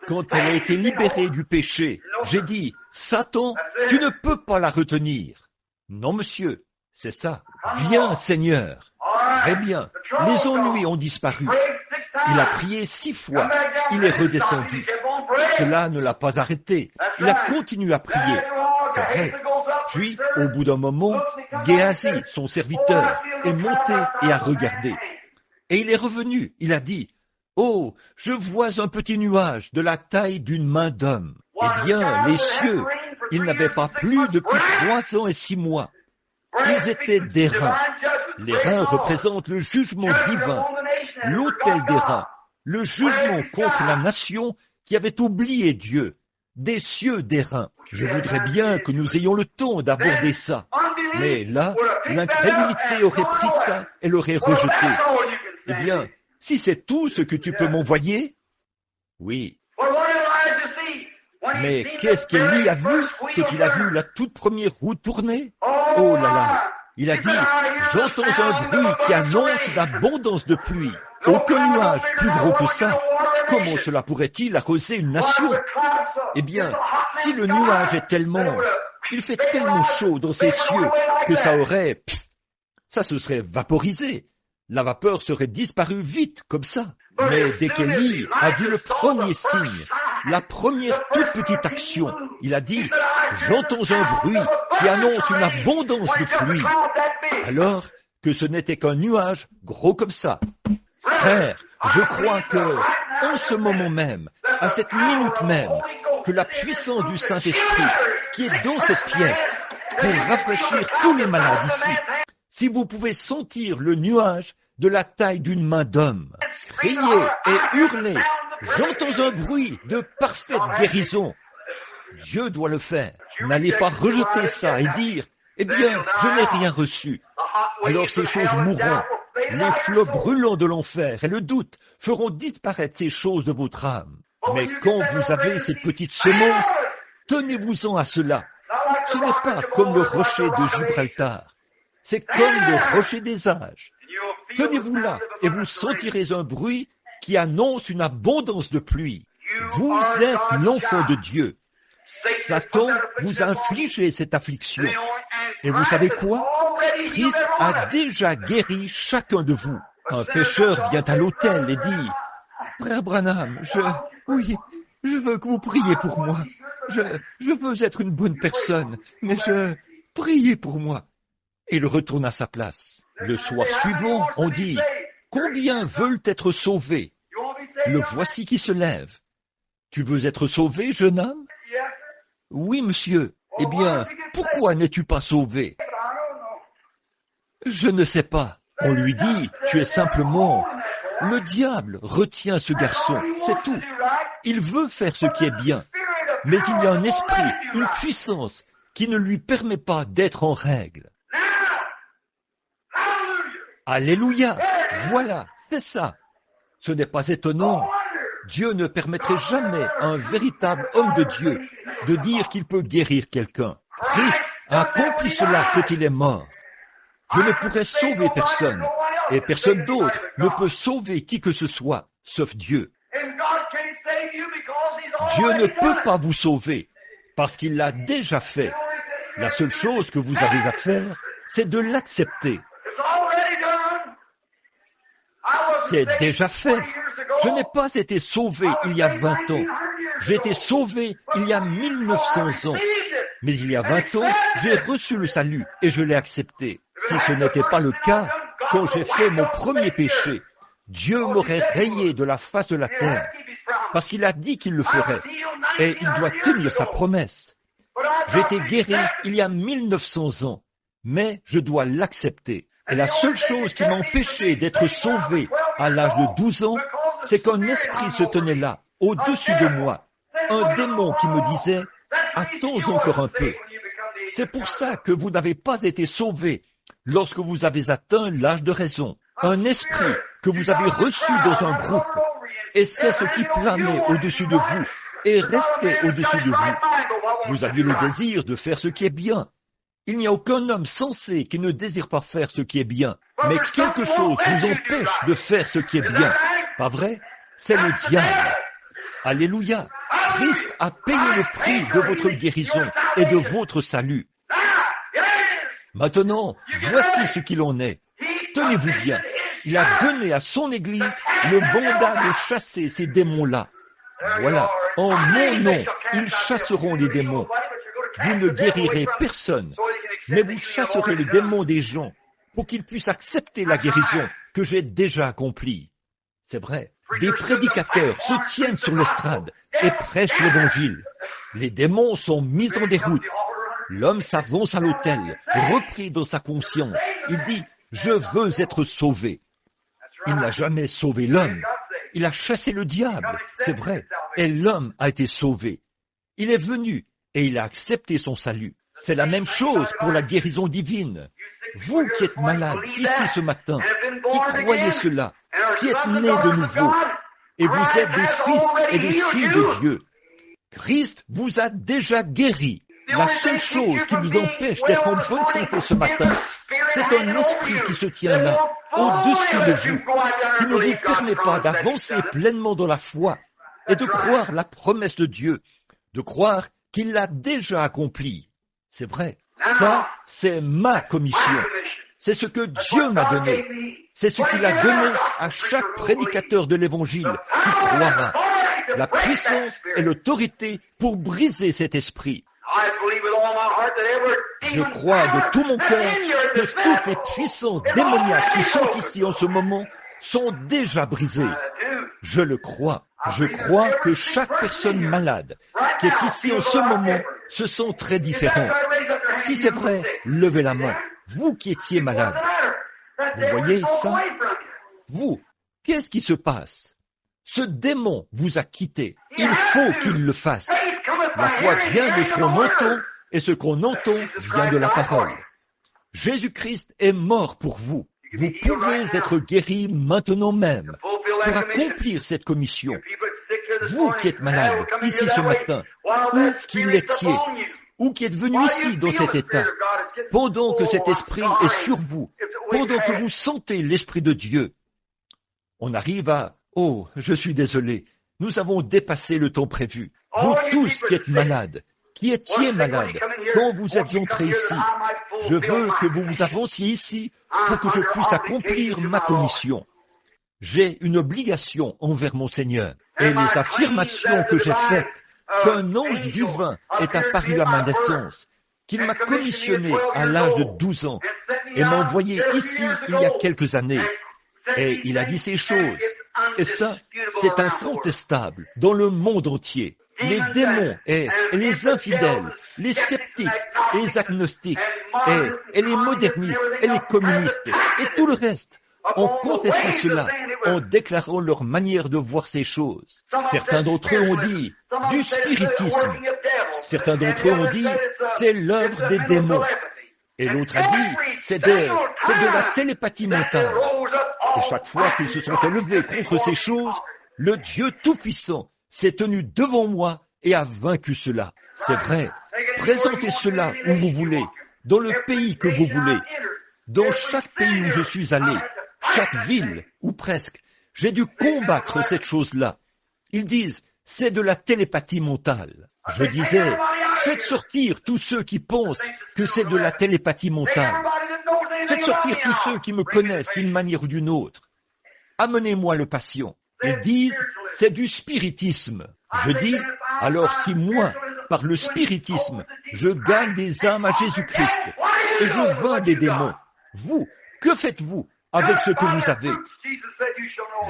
S2: quand elle a été libérée du péché, j'ai dit, Satan, tu ne peux pas la retenir. Non monsieur, c'est ça. Viens Seigneur. Très bien, les ennuis ont disparu. Il a prié 6 fois, il est redescendu. Cela ne l'a pas arrêté. Il a continué à prier. C'est vrai. Puis, au bout d'un moment, Géasi, son serviteur, est monté et a regardé. Et il est revenu. Il a dit, « Oh, je vois un petit nuage de la taille d'une main d'homme. » Eh bien, les cieux, ils n'avaient pas plu depuis 3 ans et 6 mois. Ils étaient d'airain. Les reins représentent le jugement divin, l'autel des reins, le jugement contre la nation qui avait oublié Dieu, des cieux d'airain. Je voudrais bien que nous ayons le temps d'aborder ça. Mais là, l'incrédulité aurait pris ça et l'aurait rejeté. Eh bien, si c'est tout ce que tu peux m'envoyer, oui. Mais qu'est-ce qu'Élie a vu quand il a vu la toute première roue tourner? Oh là là! Il a dit, j'entends un bruit qui annonce l'abondance de pluie. Aucun nuage plus gros que ça. Comment cela pourrait-il arroser une nation? Eh bien, si le nuage est tellement, il fait tellement chaud dans ces cieux que ça se serait vaporisé. La vapeur serait disparue vite, comme ça. Mais dès qu'Élie a vu le premier signe, la première toute petite action, il a dit, j'entends un bruit qui annonce une abondance de pluie. Alors que ce n'était qu'un nuage gros comme ça. Frère, je crois que, en ce moment même, à cette minute même, que la puissance du Saint-Esprit qui est dans cette pièce pour rafraîchir tous les malades ici, si vous pouvez sentir le nuage de la taille d'une main d'homme, criez et hurlez, j'entends un bruit de parfaite guérison. Dieu doit le faire. N'allez pas rejeter ça et dire, eh bien, je n'ai rien reçu. Alors ces choses mourront. Les flots brûlants de l'enfer et le doute feront disparaître ces choses de votre âme. Mais quand vous avez cette petite semence, tenez-vous-en à cela. Ce n'est pas comme le rocher de Gibraltar. C'est comme le rocher des âges. Tenez-vous là et vous sentirez un bruit qui annonce une abondance de pluie. Vous êtes l'enfant de Dieu. Satan vous a infligé cette affliction. Et vous savez quoi? Christ a déjà guéri chacun de vous. Un pécheur vient à l'autel et dit, « Frère Branham, je veux que vous priez pour moi. Je veux être une bonne personne, mais priez pour moi. » Et il retourne à sa place. Le soir suivant, on dit, « Combien veulent être sauvés? » Le voici qui se lève. « Tu veux être sauvé, jeune homme? » « Oui, monsieur. Eh bien, pourquoi n'es-tu pas sauvé? » « Je ne sais pas. » On lui dit, « Tu es simplement... » Le diable retient ce garçon, c'est tout. Il veut faire ce qui est bien. Mais il y a un esprit, une puissance qui ne lui permet pas d'être en règle. Alléluia! Voilà, c'est ça. Ce n'est pas étonnant. Dieu ne permettrait jamais à un véritable homme de Dieu de dire qu'il peut guérir quelqu'un. Christ a accompli cela quand il est mort. Je ne pourrais sauver personne, et personne d'autre ne peut sauver qui que ce soit, sauf Dieu. Dieu ne peut pas vous sauver parce qu'il l'a déjà fait. La seule chose que vous avez à faire, c'est de l'accepter. C'est déjà fait. Je n'ai pas été sauvé il y a 20 ans. J'ai été sauvé il y a 1900 ans. Mais il y a 20 ans, j'ai reçu le salut et je l'ai accepté. Si ce n'était pas le cas, quand j'ai fait mon premier péché, Dieu m'aurait rayé de la face de la terre, parce qu'il a dit qu'il le ferait, et il doit tenir sa promesse. J'ai été guéri il y a 1900 ans, mais je dois l'accepter. Et la seule chose qui m'empêchait d'être sauvé à l'âge de 12 ans, c'est qu'un esprit se tenait là, au-dessus de moi, un démon qui me disait « Attends encore un peu ». C'est pour ça que vous n'avez pas été sauvé lorsque vous avez atteint l'âge de raison. Un esprit que vous avez reçu dans un groupe, et c'est ce qui planait au-dessus de vous et restait au-dessus de vous. Vous aviez le désir de faire ce qui est bien. Il n'y a aucun homme sensé qui ne désire pas faire ce qui est bien. Mais quelque chose vous empêche de faire ce qui est bien. Pas vrai? C'est le diable. Alléluia. Christ a payé le prix de votre guérison et de votre salut. Maintenant, voici ce qu'il en est. Tenez-vous bien. Il a donné à son Église le mandat de chasser ces démons-là. Voilà. En mon nom, ils chasseront les démons. Vous ne guérirez personne, mais vous chasserez les démons des gens pour qu'ils puissent accepter la guérison que j'ai déjà accomplie. C'est vrai. Des prédicateurs se tiennent sur l'estrade et prêchent l'Évangile. Les démons sont mis en déroute. L'homme s'avance à l'autel, repris dans sa conscience. Il dit « Je veux être sauvé ». Il n'a jamais sauvé l'homme. Il a chassé le diable, c'est vrai, et l'homme a été sauvé. Il est venu et il a accepté son salut. C'est la même chose pour la guérison divine. Vous qui êtes malade ici ce matin, qui croyez cela, qui êtes nés de nouveau, et vous êtes des fils et des filles de Dieu, Christ vous a déjà guéri. La seule chose qui vous empêche d'être en bonne santé ce matin, c'est un esprit qui se tient là, au-dessus de vous, qui ne vous permet pas d'avancer pleinement dans la foi et de croire la promesse de Dieu, de croire qu'il l'a déjà accomplie. C'est vrai, ça, c'est ma commission. C'est ce que Dieu m'a donné. C'est ce qu'il a donné à chaque prédicateur de l'Évangile qui croira. La puissance et l'autorité pour briser cet esprit. Je crois de tout mon cœur que toutes les puissances démoniaques qui sont ici en ce moment sont déjà brisées. Je le crois. Je crois que chaque personne malade qui est ici en ce moment se sent très différent. Si c'est vrai, levez la main. Vous qui étiez malade. Vous voyez ça? Vous, qu'est-ce qui se passe? Ce démon vous a quitté. Il faut qu'il le fasse. La foi vient de ce qu'on entend, et ce qu'on entend vient de la parole. Jésus-Christ est mort pour vous. Vous pouvez être guéri maintenant même pour accomplir cette commission. Vous qui êtes malade ici ce matin, ou qui l'étiez, ou qui êtes venu ici dans cet état, pendant que cet esprit est sur vous, pendant que vous sentez l'Esprit de Dieu, on arrive à « Oh, je suis désolé, nous avons dépassé le temps prévu. » Vous tous qui êtes malades, qui étiez malades, quand vous êtes entrés ici, je veux que vous vous avanciez ici pour que je puisse accomplir ma commission. J'ai une obligation envers mon Seigneur, et les affirmations que j'ai faites, qu'un ange divin est apparu à ma naissance, qu'il m'a commissionné à l'âge de 12 ans, et m'a envoyé ici il y a quelques années, et il a dit ces choses, et ça, c'est incontestable dans le monde entier. Les démons et les infidèles, les sceptiques et les agnostiques et les modernistes et les communistes et tout le reste ont contesté cela en déclarant leur manière de voir ces choses. Certains d'entre eux ont dit du spiritisme. Certains d'entre eux ont dit c'est l'œuvre des démons. Et l'autre a dit c'est de la télépathie mentale. Et chaque fois qu'ils se sont élevés contre ces choses, le Dieu Tout-Puissant s'est tenu devant moi et a vaincu cela. C'est vrai. Présentez cela où vous voulez, dans le pays que vous voulez, dans chaque pays où je suis allé, chaque ville, ou presque. J'ai dû combattre cette chose-là. Ils disent, c'est de la télépathie mentale. Je disais, faites sortir tous ceux qui pensent que c'est de la télépathie mentale. Faites sortir tous ceux qui me connaissent d'une manière ou d'une autre. Amenez-moi le patient. Ils disent, c'est du spiritisme. Je dis, alors si moi, par le spiritisme, je gagne des âmes à Jésus-Christ et je vainc des démons, vous, que faites-vous avec ce que vous avez?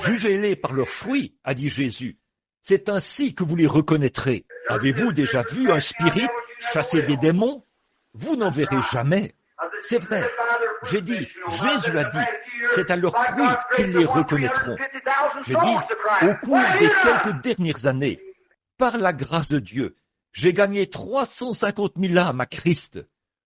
S2: Jugez-les par leurs fruits, a dit Jésus. C'est ainsi que vous les reconnaîtrez. Avez-vous déjà vu un spirit chasser des démons? Vous n'en verrez jamais. C'est vrai. J'ai dit, Jésus a dit, c'est à leurs fruits qu'ils les reconnaîtront. J'ai dit, au cours des quelques dernières années, par la grâce de Dieu, j'ai gagné 350 000 âmes à Christ.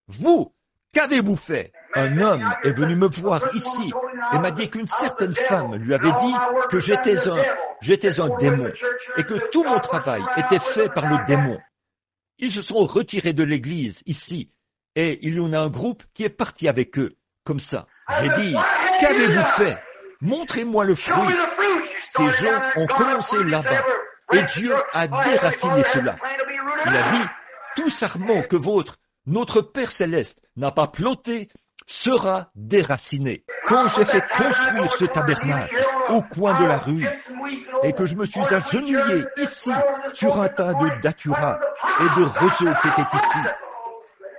S2: Vous, qu'avez-vous fait? Un homme est venu me voir ici et m'a dit qu'une certaine femme lui avait dit que j'étais un démon et que tout mon travail était fait par le démon. Ils se sont retirés de l'église ici et il y en a un groupe qui est parti avec eux, comme ça. J'ai dit, qu'avez-vous fait? Montrez-moi le fruit. Ces gens ont commencé là-bas et Dieu a déraciné cela. Il a dit, tout sarment que notre Père Céleste n'a pas planté sera déraciné. Quand j'ai fait construire ce tabernacle au coin de la rue et que je me suis agenouillé ici sur un tas de datura et de roseaux qui étaient ici,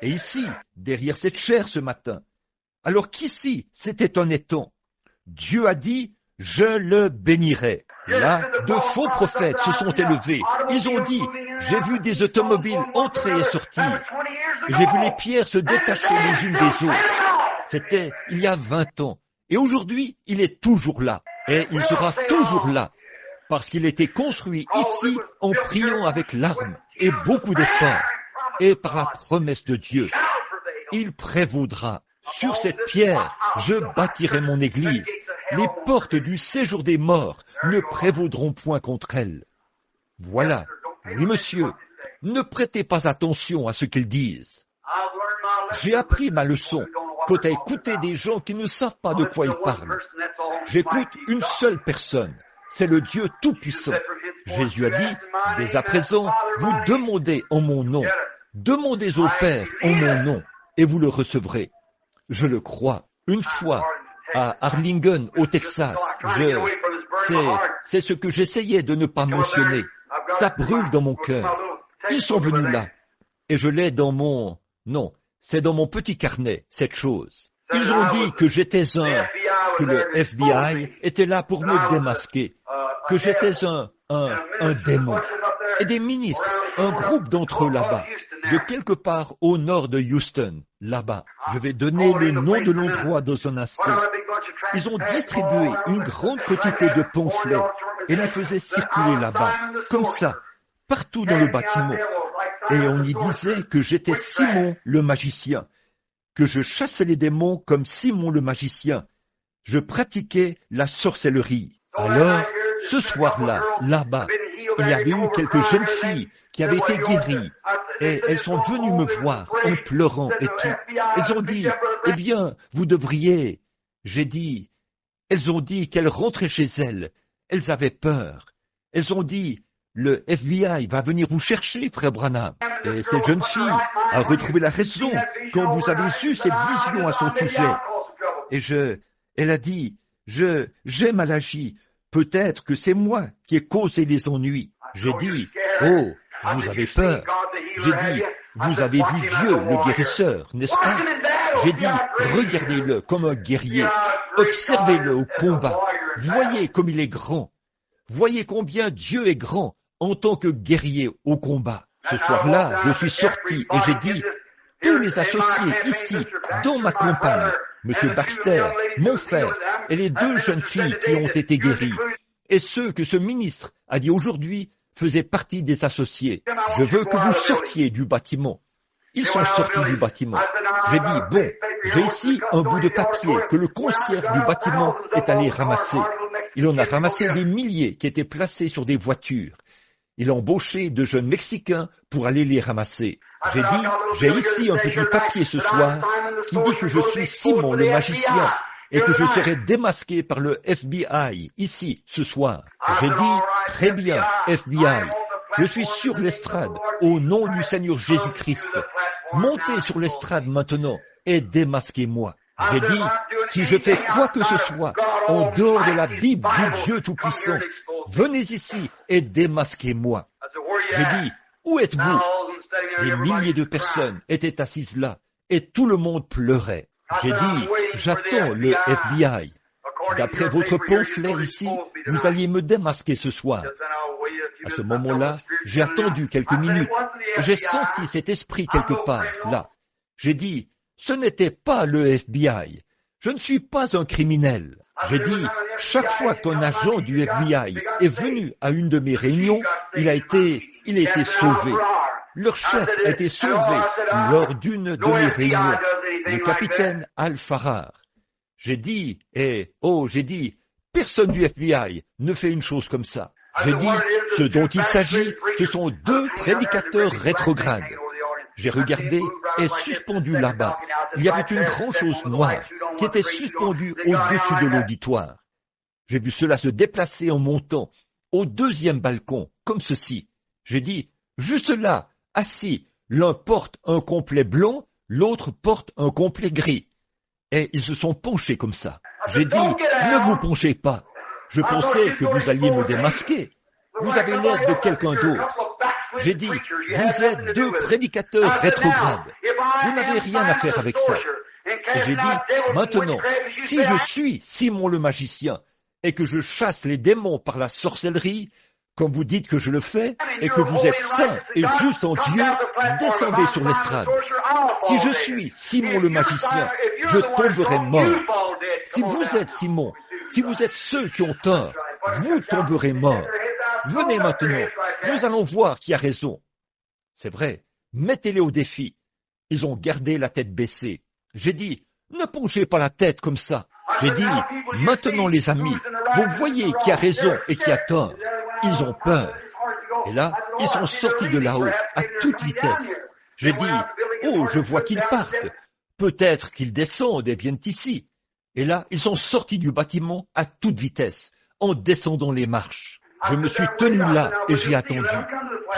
S2: et ici, derrière cette chaire ce matin, alors qu'ici c'était un étang, Dieu a dit, je le bénirai. Là, de faux prophètes se sont élevés. Ils ont dit, j'ai vu des automobiles entrer et sortir. J'ai vu les pierres se détacher les unes des autres. C'était il y a 20 ans. Et aujourd'hui, il est toujours là. Et il sera toujours là. Parce qu'il a été construit ici en priant avec larmes et beaucoup d'efforts. Et par la promesse de Dieu, il prévaudra. Sur cette pierre, je bâtirai mon église. Les portes du séjour des morts ne prévaudront point contre elle. Voilà. Oui, monsieur, ne prêtez pas attention à ce qu'ils disent. J'ai appris ma leçon quant à écouter des gens qui ne savent pas de quoi ils parlent. J'écoute une seule personne, c'est le Dieu Tout-Puissant. Jésus a dit, dès à présent, vous demandez en mon nom, demandez au Père en mon nom, et vous le recevrez. Je le crois. Une fois, à Arlington, au Texas, c'est ce que j'essayais de ne pas mentionner. Ça brûle dans mon cœur. Ils sont venus là. Et je l'ai dans mon... Non, c'est dans mon petit carnet, cette chose. Ils ont dit que que le FBI était là pour me démasquer. Que j'étais un démon. Et des ministres, un groupe d'entre eux là-bas, de quelque part au nord de Houston, là-bas. Je vais donner le nom de l'endroit dans un instant. Ils ont distribué une grande quantité de pamphlets et les faisaient circuler là-bas, comme ça, partout dans le bâtiment. Et on y disait que j'étais Simon le magicien, que je chassais les démons comme Simon le magicien. Je pratiquais la sorcellerie. Alors, ce soir-là, là-bas, il y avait eu quelques jeunes filles qui avaient été guéries. Et elles sont venues me voir en pleurant et tout. Elles ont dit, eh bien, vous devriez... J'ai dit, elles ont dit qu'elles rentraient chez elles. Elles avaient peur. Elles ont dit, le FBI va venir vous chercher, frère Branham. Et cette jeune fille a retrouvé la raison quand vous avez eu cette vision à son sujet. Et elle a dit, j'ai mal agi. Peut-être que c'est moi qui ai causé les ennuis. J'ai dit, oh, vous avez peur. J'ai dit, vous avez vu Dieu, le guérisseur, n'est-ce pas? J'ai dit, regardez-le comme un guerrier. Observez-le au combat. Voyez comme il est grand. Voyez combien Dieu est grand en tant que guerrier au combat. Ce soir-là, je suis sorti et j'ai dit, tous les associés ici, dont ma compagne, M. Baxter, mon frère, et les 2 jeunes filles qui ont été guéries, et ceux que ce ministre a dit aujourd'hui faisaient partie des associés. Je veux que vous sortiez du bâtiment. Ils sont sortis du bâtiment. J'ai dit, bon, j'ai ici un bout de papier que le concierge du bâtiment est allé ramasser. Il en a ramassé des milliers qui étaient placés sur des voitures. Il a embauché de jeunes Mexicains pour aller les ramasser. J'ai dit, j'ai ici un petit papier ce soir qui dit que je suis Simon le magicien et que je serai démasqué par le FBI ici ce soir. J'ai dit, très bien, FBI, Je suis sur l'estrade, au nom du Seigneur Jésus-Christ. Montez sur l'estrade maintenant et démasquez-moi. J'ai dit, si je fais quoi que ce soit en dehors de la Bible du Dieu Tout-Puissant, venez ici et démasquez-moi. J'ai dit, où êtes-vous? Des milliers de personnes étaient assises là et tout le monde pleurait. J'ai dit, j'attends le FBI. D'après votre pamphlet ici, vous alliez me démasquer ce soir. À ce moment-là, j'ai attendu quelques minutes. J'ai senti cet esprit quelque part, là. J'ai dit, ce n'était pas le FBI. Je ne suis pas un criminel. J'ai dit, chaque fois qu'un agent du FBI est venu à une de mes réunions, il a été sauvé. Leur chef a été sauvé lors d'une de mes réunions, le capitaine Al-Farrar. J'ai dit, personne du FBI ne fait une chose comme ça. J'ai dit, ce dont il s'agit, ce sont deux prédicateurs rétrogrades. J'ai regardé et suspendu là-bas. Il y avait une grande chose noire qui était suspendue au-dessus de l'auditoire. J'ai vu cela se déplacer en montant au deuxième balcon, comme ceci. J'ai dit, juste là, assis, l'un porte un complet blond, l'autre porte un complet gris. Et ils se sont penchés comme ça. J'ai dit, ne vous penchez pas. Je pensais que vous alliez me démasquer. Vous avez l'air de quelqu'un d'autre. J'ai dit, vous êtes deux prédicateurs rétrogrades. Vous n'avez rien à faire avec ça. Et j'ai dit, maintenant, si je suis Simon le magicien et que je chasse les démons par la sorcellerie, comme vous dites que je le fais, et que vous êtes saint et juste en Dieu, descendez sur l'estrade. Si je suis Simon le magicien, je tomberai mort. Si vous êtes Simon, si vous êtes ceux qui ont tort, vous tomberez mort. Venez maintenant, nous allons voir qui a raison. C'est vrai, mettez-les au défi. Ils ont gardé la tête baissée. J'ai dit, ne penchez pas la tête comme ça. J'ai dit, maintenant les amis, vous voyez qui a raison et qui a tort. Ils ont peur. Et là, ils sont sortis de là-haut, à toute vitesse. J'ai dit, oh, je vois qu'ils partent. Peut-être qu'ils descendent et viennent ici. Et là, ils sont sortis du bâtiment à toute vitesse, en descendant les marches. Je me suis tenu là et j'ai attendu.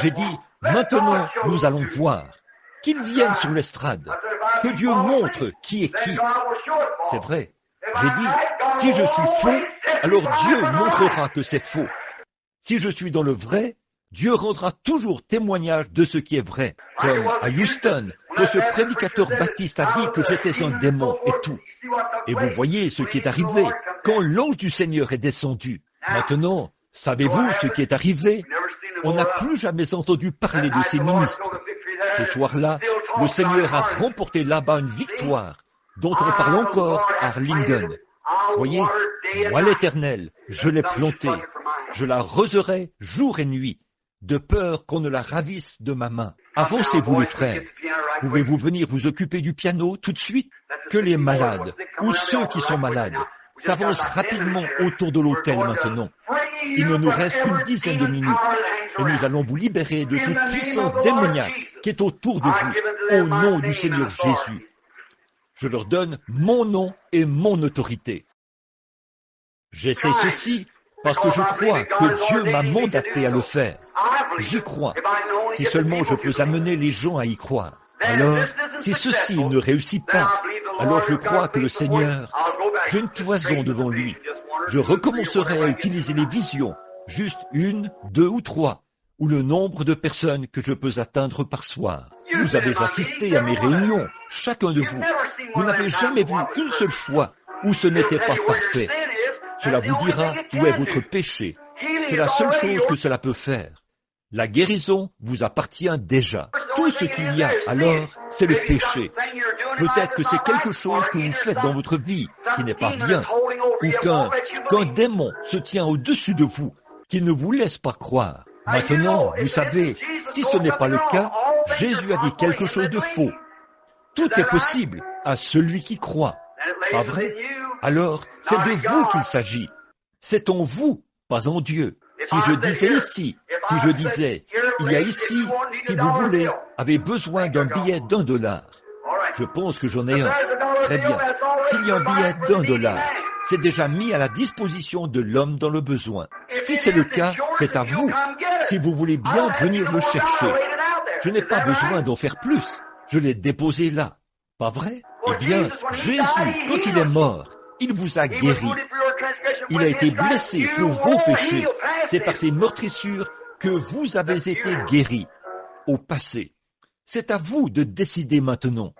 S2: J'ai dit, maintenant, nous allons voir. Qu'ils viennent sur l'estrade. Que Dieu montre qui est qui. C'est vrai. J'ai dit, si je suis faux, alors Dieu montrera que c'est faux. Si je suis dans le vrai, Dieu rendra toujours témoignage de ce qui est vrai. Comme à Houston, que ce prédicateur baptiste a dit que j'étais un démon et tout. Et vous voyez ce qui est arrivé quand l'ange du Seigneur est descendu. Maintenant, savez-vous ce qui est arrivé? On n'a plus jamais entendu parler de ces ministres. Ce soir-là, le Seigneur a remporté là-bas une victoire dont on parle encore à Arlington. Voyez, moi l'Éternel, je l'ai plantée. Je la arroserai jour et nuit, de peur qu'on ne la ravisse de ma main. Avancez-vous les frères. Pouvez-vous venir vous occuper du piano tout de suite? Que les malades, ou ceux qui sont malades, s'avancent rapidement autour de l'autel maintenant. Il ne nous reste qu'une dizaine de minutes, et nous allons vous libérer de toute puissance démoniaque qui est autour de vous, au nom du Seigneur Jésus. Je leur donne mon nom et mon autorité. J'essaie ceci parce que je crois que Dieu m'a mandaté à le faire. J'y crois. Si seulement je peux amener les gens à y croire. Alors, si ceci ne réussit pas, alors je crois que le Seigneur, j'ai une toison devant lui. Je recommencerai à utiliser les visions, juste 1, 2 ou 3, ou le nombre de personnes que je peux atteindre par soir. Vous avez assisté à mes réunions, chacun de vous. Vous n'avez jamais vu une seule fois où ce n'était pas parfait. Cela vous dira où est votre péché. C'est la seule chose que cela peut faire. La guérison vous appartient déjà. Tout ce qu'il y a, alors, c'est le péché. Peut-être que c'est quelque chose que vous faites dans votre vie qui n'est pas bien, ou qu'un démon se tient au-dessus de vous, qui ne vous laisse pas croire. Maintenant, vous savez, si ce n'est pas le cas, Jésus a dit quelque chose de faux. Tout est possible à celui qui croit. Pas vrai? Alors, c'est de vous qu'il s'agit. C'est en vous, pas en Dieu. Si je disais ici, si je disais, il y a ici, si vous voulez, avez besoin d'un billet d'$1. Je pense que j'en ai un. Très bien. S'il y a un billet d'$1, c'est déjà mis à la disposition de l'homme dans le besoin. Si c'est le cas, c'est à vous. Si vous voulez bien venir le chercher, je n'ai pas besoin d'en faire plus. Je l'ai déposé là. Pas vrai? Eh bien, Jésus, quand il est mort, il vous a guéri. Il a été blessé pour vos péchés. C'est par ses meurtrissures que vous avez été guéris au passé. C'est à vous de décider maintenant.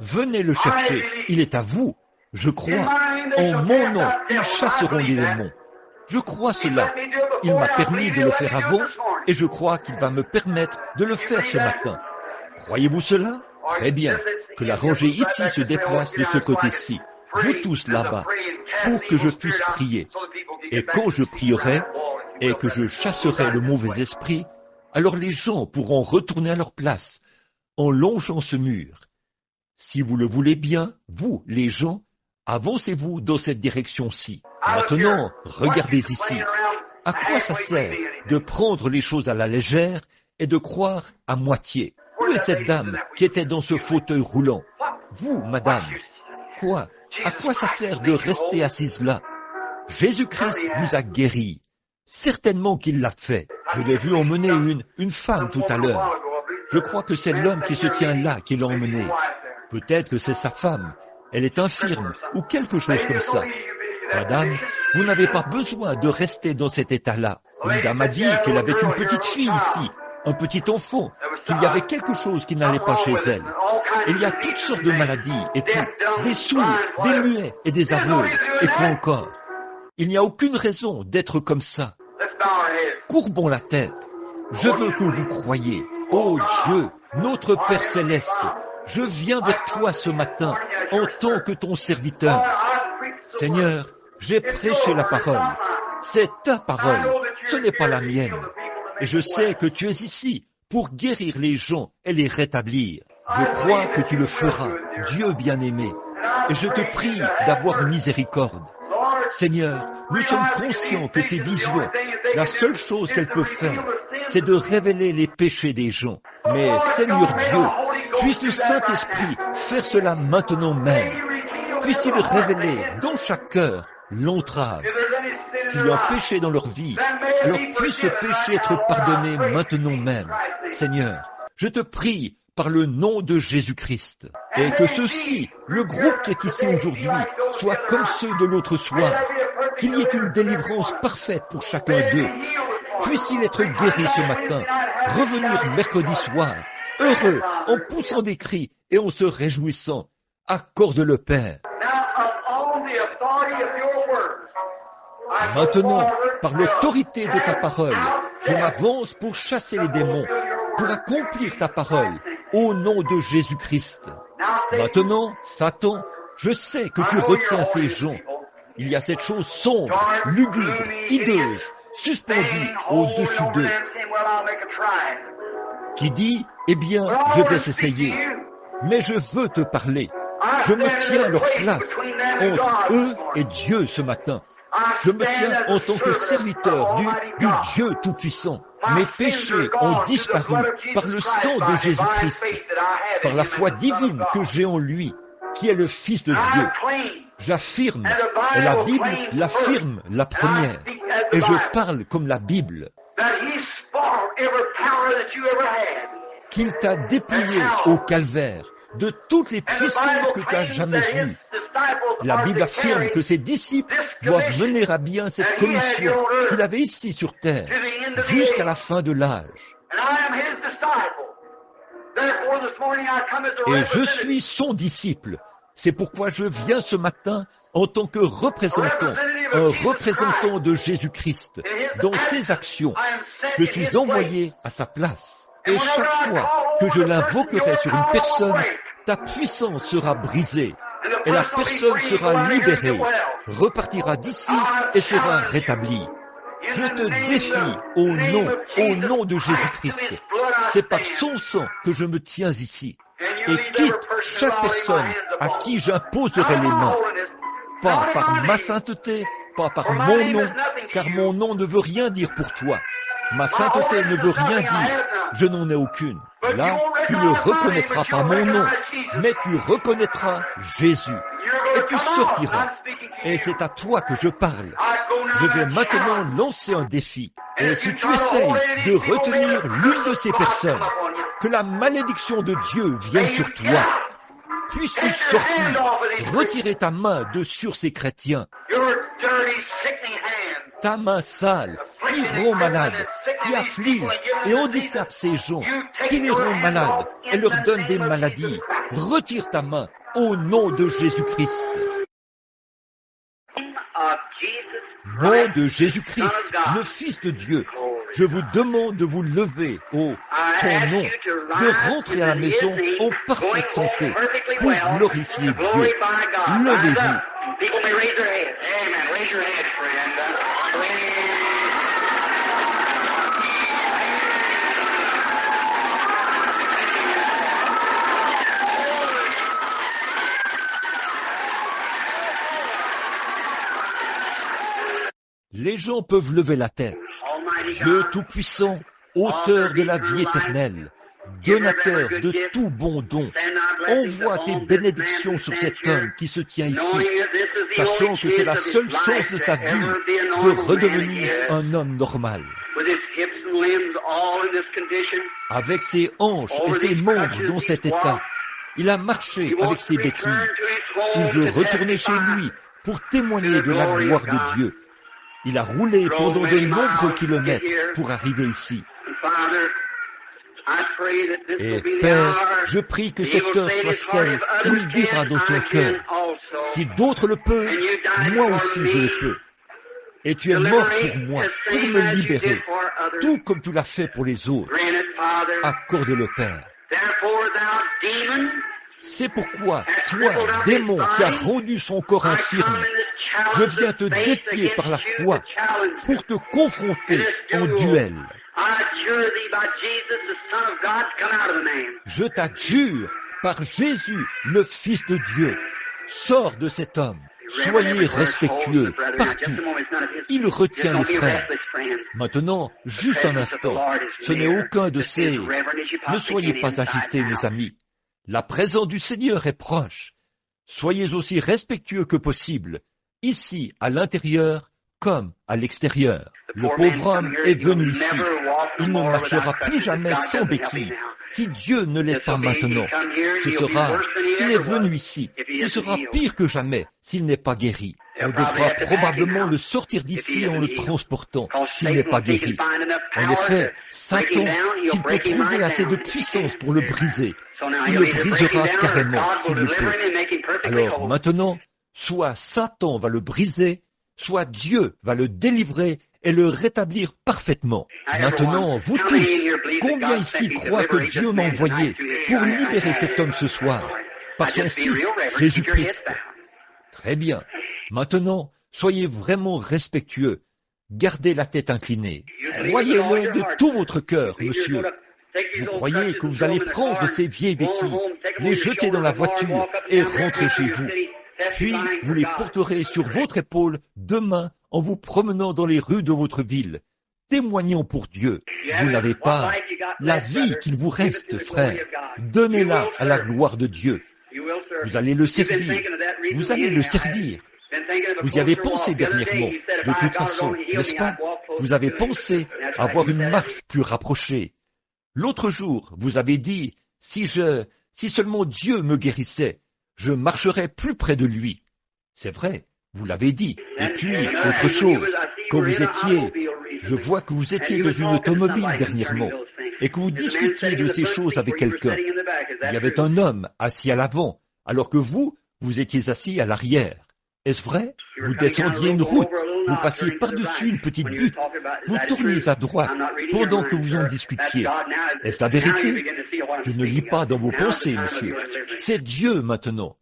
S2: Venez le chercher. Il est à vous. Je crois. En mon nom, ils chasseront les démons. Je crois cela. Il m'a permis de le faire avant et je crois qu'il va me permettre de le faire ce matin. Croyez-vous cela? Très bien. Que la rangée ici se déplace de ce côté-ci. Vous tous là-bas, pour que je puisse prier. Et quand je prierai et que je chasserai le mauvais esprit, alors les gens pourront retourner à leur place en longeant ce mur. Si vous le voulez bien, vous, les gens, avancez-vous dans cette direction-ci. Maintenant, regardez ici. À quoi ça sert de prendre les choses à la légère et de croire à moitié? Où est cette dame qui était dans ce fauteuil roulant? Vous, madame, quoi? À quoi ça sert de rester assise là? Jésus-Christ vous a guéri. Certainement qu'il l'a fait. Je l'ai vu emmener une femme tout à l'heure. Je crois que c'est l'homme qui se tient là qui l'a emmenée. Peut-être que c'est sa femme. Elle est infirme ou quelque chose comme ça. Madame, vous n'avez pas besoin de rester dans cet état-là. Une dame a dit qu'elle avait une petite fille ici, un petit enfant, qu'il y avait quelque chose qui n'allait pas chez elle. Il y a toutes sortes de maladies et tout, des sourds, des muets et des aveugles, et quoi encore. Il n'y a aucune raison d'être comme ça. Courbons la tête. Je veux que vous croyiez. Oh Dieu, notre Père Céleste, je viens vers toi ce matin en tant que ton serviteur. Seigneur, j'ai prêché la parole. C'est ta parole, ce n'est pas la mienne. Et je sais que tu es ici pour guérir les gens et les rétablir. Je crois que tu le feras, Dieu bien-aimé. Et je te prie d'avoir miséricorde. Seigneur, nous sommes conscients que ces visions, la seule chose qu'elles peuvent faire, c'est de révéler les péchés des gens. Mais Seigneur Dieu, puisse le Saint-Esprit faire cela maintenant même. Puisse-t-il révéler dans chaque cœur l'entrave. S'il y a un péché dans leur vie, alors puisse ce péché être pardonné maintenant même. Seigneur, je te prie par le nom de Jésus-Christ, et que ceux-ci, le groupe qui est ici aujourd'hui, soit comme ceux de l'autre soir, qu'il y ait une délivrance parfaite pour chacun d'eux. Puisse-t-il être guéri ce matin, revenir mercredi soir, heureux, en poussant des cris et en se réjouissant. Accorde-le, Père. Maintenant, par l'autorité de ta parole, je m'avance pour chasser les démons, pour accomplir ta parole, au nom de Jésus-Christ. Maintenant, Satan, je sais que tu retiens ces gens. Il y a cette chose sombre, lugubre, hideuse, suspendue au-dessus d'eux, qui dit, eh bien, je vais essayer, mais je veux te parler. Je me tiens à leur place, entre eux et Dieu ce matin. Je me tiens en tant que serviteur du Dieu Tout-Puissant. Mes péchés ont disparu par le sang de Jésus-Christ, par la foi divine que j'ai en lui, qui est le Fils de Dieu. J'affirme, et la Bible l'affirme la première, et je parle comme la Bible, qu'il t'a dépouillé au calvaire de toutes les puissances que tu as jamais eues. La Bible affirme que ses disciples doivent mener à bien cette commission qu'il avait ici sur terre, jusqu'à la fin de l'âge. Et je suis son disciple. C'est pourquoi je viens ce matin en tant que représentant, un représentant de Jésus-Christ. Dans ses actions, je suis envoyé à sa place. Et chaque fois que je l'invoquerai sur une personne, ta puissance sera brisée et la personne sera libérée, repartira d'ici et sera rétablie. Je te défie au nom de Jésus-Christ. C'est par son sang que je me tiens ici. Et quitte chaque personne à qui j'imposerai les mains. Pas par ma sainteté, pas par mon nom, car mon nom ne veut rien dire pour toi. Ma sainteté ne veut rien dire, je n'en ai aucune. Là, tu ne reconnaîtras pas mon nom, mais tu reconnaîtras Jésus. Et tu sortiras. Et c'est à toi que je parle. Je vais maintenant lancer un défi. Et si tu essayes de retenir l'une de ces personnes, que la malédiction de Dieu vienne sur toi. Puisses-tu sortir, retirer ta main de sur ces chrétiens. Ta main sale, qui rend malade, qui afflige et handicape ces gens, qui les rend malades et leur donne des maladies. Retire ta main au nom de Jésus-Christ. Nom de Jésus-Christ, le Fils de Dieu, je vous demande de vous lever au son nom, de rentrer à la maison en parfaite santé pour glorifier Dieu. Levez-vous. Les gens peuvent lever la tête. Dieu Tout-Puissant, auteur de la vie éternelle, donateur de tout bon don, envoie tes bénédictions sur cet homme qui se tient ici, sachant que c'est la seule chance de sa vie de redevenir un homme normal. Avec ses hanches et ses membres dans cet état, il a marché avec ses béquilles. Il veut retourner chez lui pour témoigner de la gloire de Dieu. Il a roulé pendant de nombreux kilomètres pour arriver ici. Et Père, je prie que cette heure soit celle où il dira dans son cœur, si d'autres le peuvent, moi aussi je le peux. Et tu es mort pour moi, pour me libérer, tout comme tu l'as fait pour les autres. Accorde-le, Père. C'est pourquoi, toi, démon qui as rendu son corps infirme, je viens te défier par la foi pour te confronter en duel. Je t'adjure par Jésus, le Fils de Dieu, sors de cet homme. Soyez respectueux partout. Il retient les frères. Maintenant, juste un instant, ce n'est aucun de ces... Ne soyez pas agités, mes amis. La présence du Seigneur est proche. Soyez aussi respectueux que possible, ici à l'intérieur comme à l'extérieur. Le pauvre homme est venu ici. Il ne marchera plus jamais sans béquille. Si Dieu ne l'est pas maintenant, il est venu ici. Il sera pire que jamais s'il n'est pas guéri. On devra probablement le sortir d'ici en le transportant s'il n'est pas guéri. En effet, Satan, s'il peut trouver assez de puissance pour le briser, il le brisera carrément s'il le peut. Alors maintenant, soit Satan va le briser, soit Dieu va le délivrer et le rétablir parfaitement. Maintenant, vous tous, combien ici croient que Dieu m'a envoyé pour libérer cet homme ce soir, par son Fils Jésus-Christ? Très bien. Maintenant, soyez vraiment respectueux. Gardez la tête inclinée. Croyez-le de tout votre cœur, monsieur. Vous croyez que vous allez prendre ces vieilles béquilles, les jeter dans la voiture et rentrer chez vous. Puis, vous les porterez sur votre épaule demain en vous promenant dans les rues de votre ville. Témoignons pour Dieu. Vous n'avez pas la vie qu'il vous reste, frère. Donnez-la à la gloire de Dieu. Vous allez le servir. Vous allez le servir. Vous y avez pensé dernièrement. De toute façon, n'est-ce pas? Vous avez pensé avoir une marche plus rapprochée. L'autre jour, vous avez dit, si seulement Dieu me guérissait, je marcherais plus près de lui. C'est vrai, vous l'avez dit. Et puis, autre chose, quand vous étiez, je vois que vous étiez dans une automobile dernièrement, et que vous discutiez de ces choses avec quelqu'un. Il y avait un homme assis à l'avant, alors que vous étiez assis à l'arrière. Est-ce vrai? Vous descendiez une route, vous passiez par-dessus une petite butte, vous tourniez à droite pendant que vous en discutiez. Est-ce la vérité? Je ne lis pas dans vos pensées, monsieur. C'est Dieu maintenant.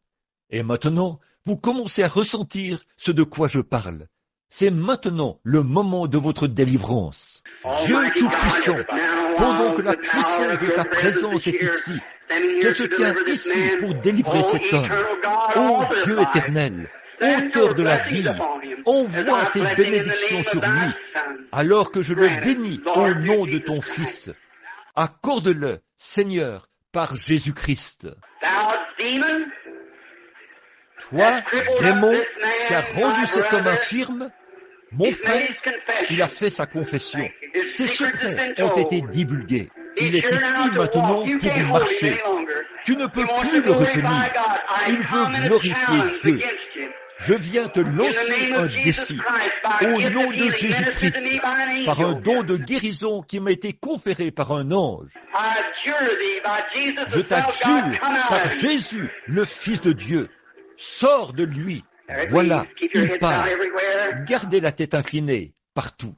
S2: Et maintenant, vous commencez à ressentir ce de quoi je parle. C'est maintenant le moment de votre délivrance. Dieu Tout-Puissant, pendant que la puissance de ta présence est ici, qu'elle se tient ici pour délivrer cet homme. Ô Dieu éternel, auteur de la vie, envoie tes bénédictions sur lui, alors que je le bénis au nom de ton Fils. Accorde-le, Seigneur, par Jésus-Christ. Toi, démon, qui as rendu cet homme infirme, Mon frère, il a fait sa confession. Ses secrets ont été divulgués. Il est ici maintenant pour marcher. Tu ne peux plus le retenir. Il veut glorifier Dieu. Je viens te lancer un défi au nom de Jésus-Christ, par un don de guérison qui m'a été conféré par un ange. Je t'adjure par Jésus, le Fils de Dieu. Sors de lui. Voilà, il part. Gardez la tête inclinée partout.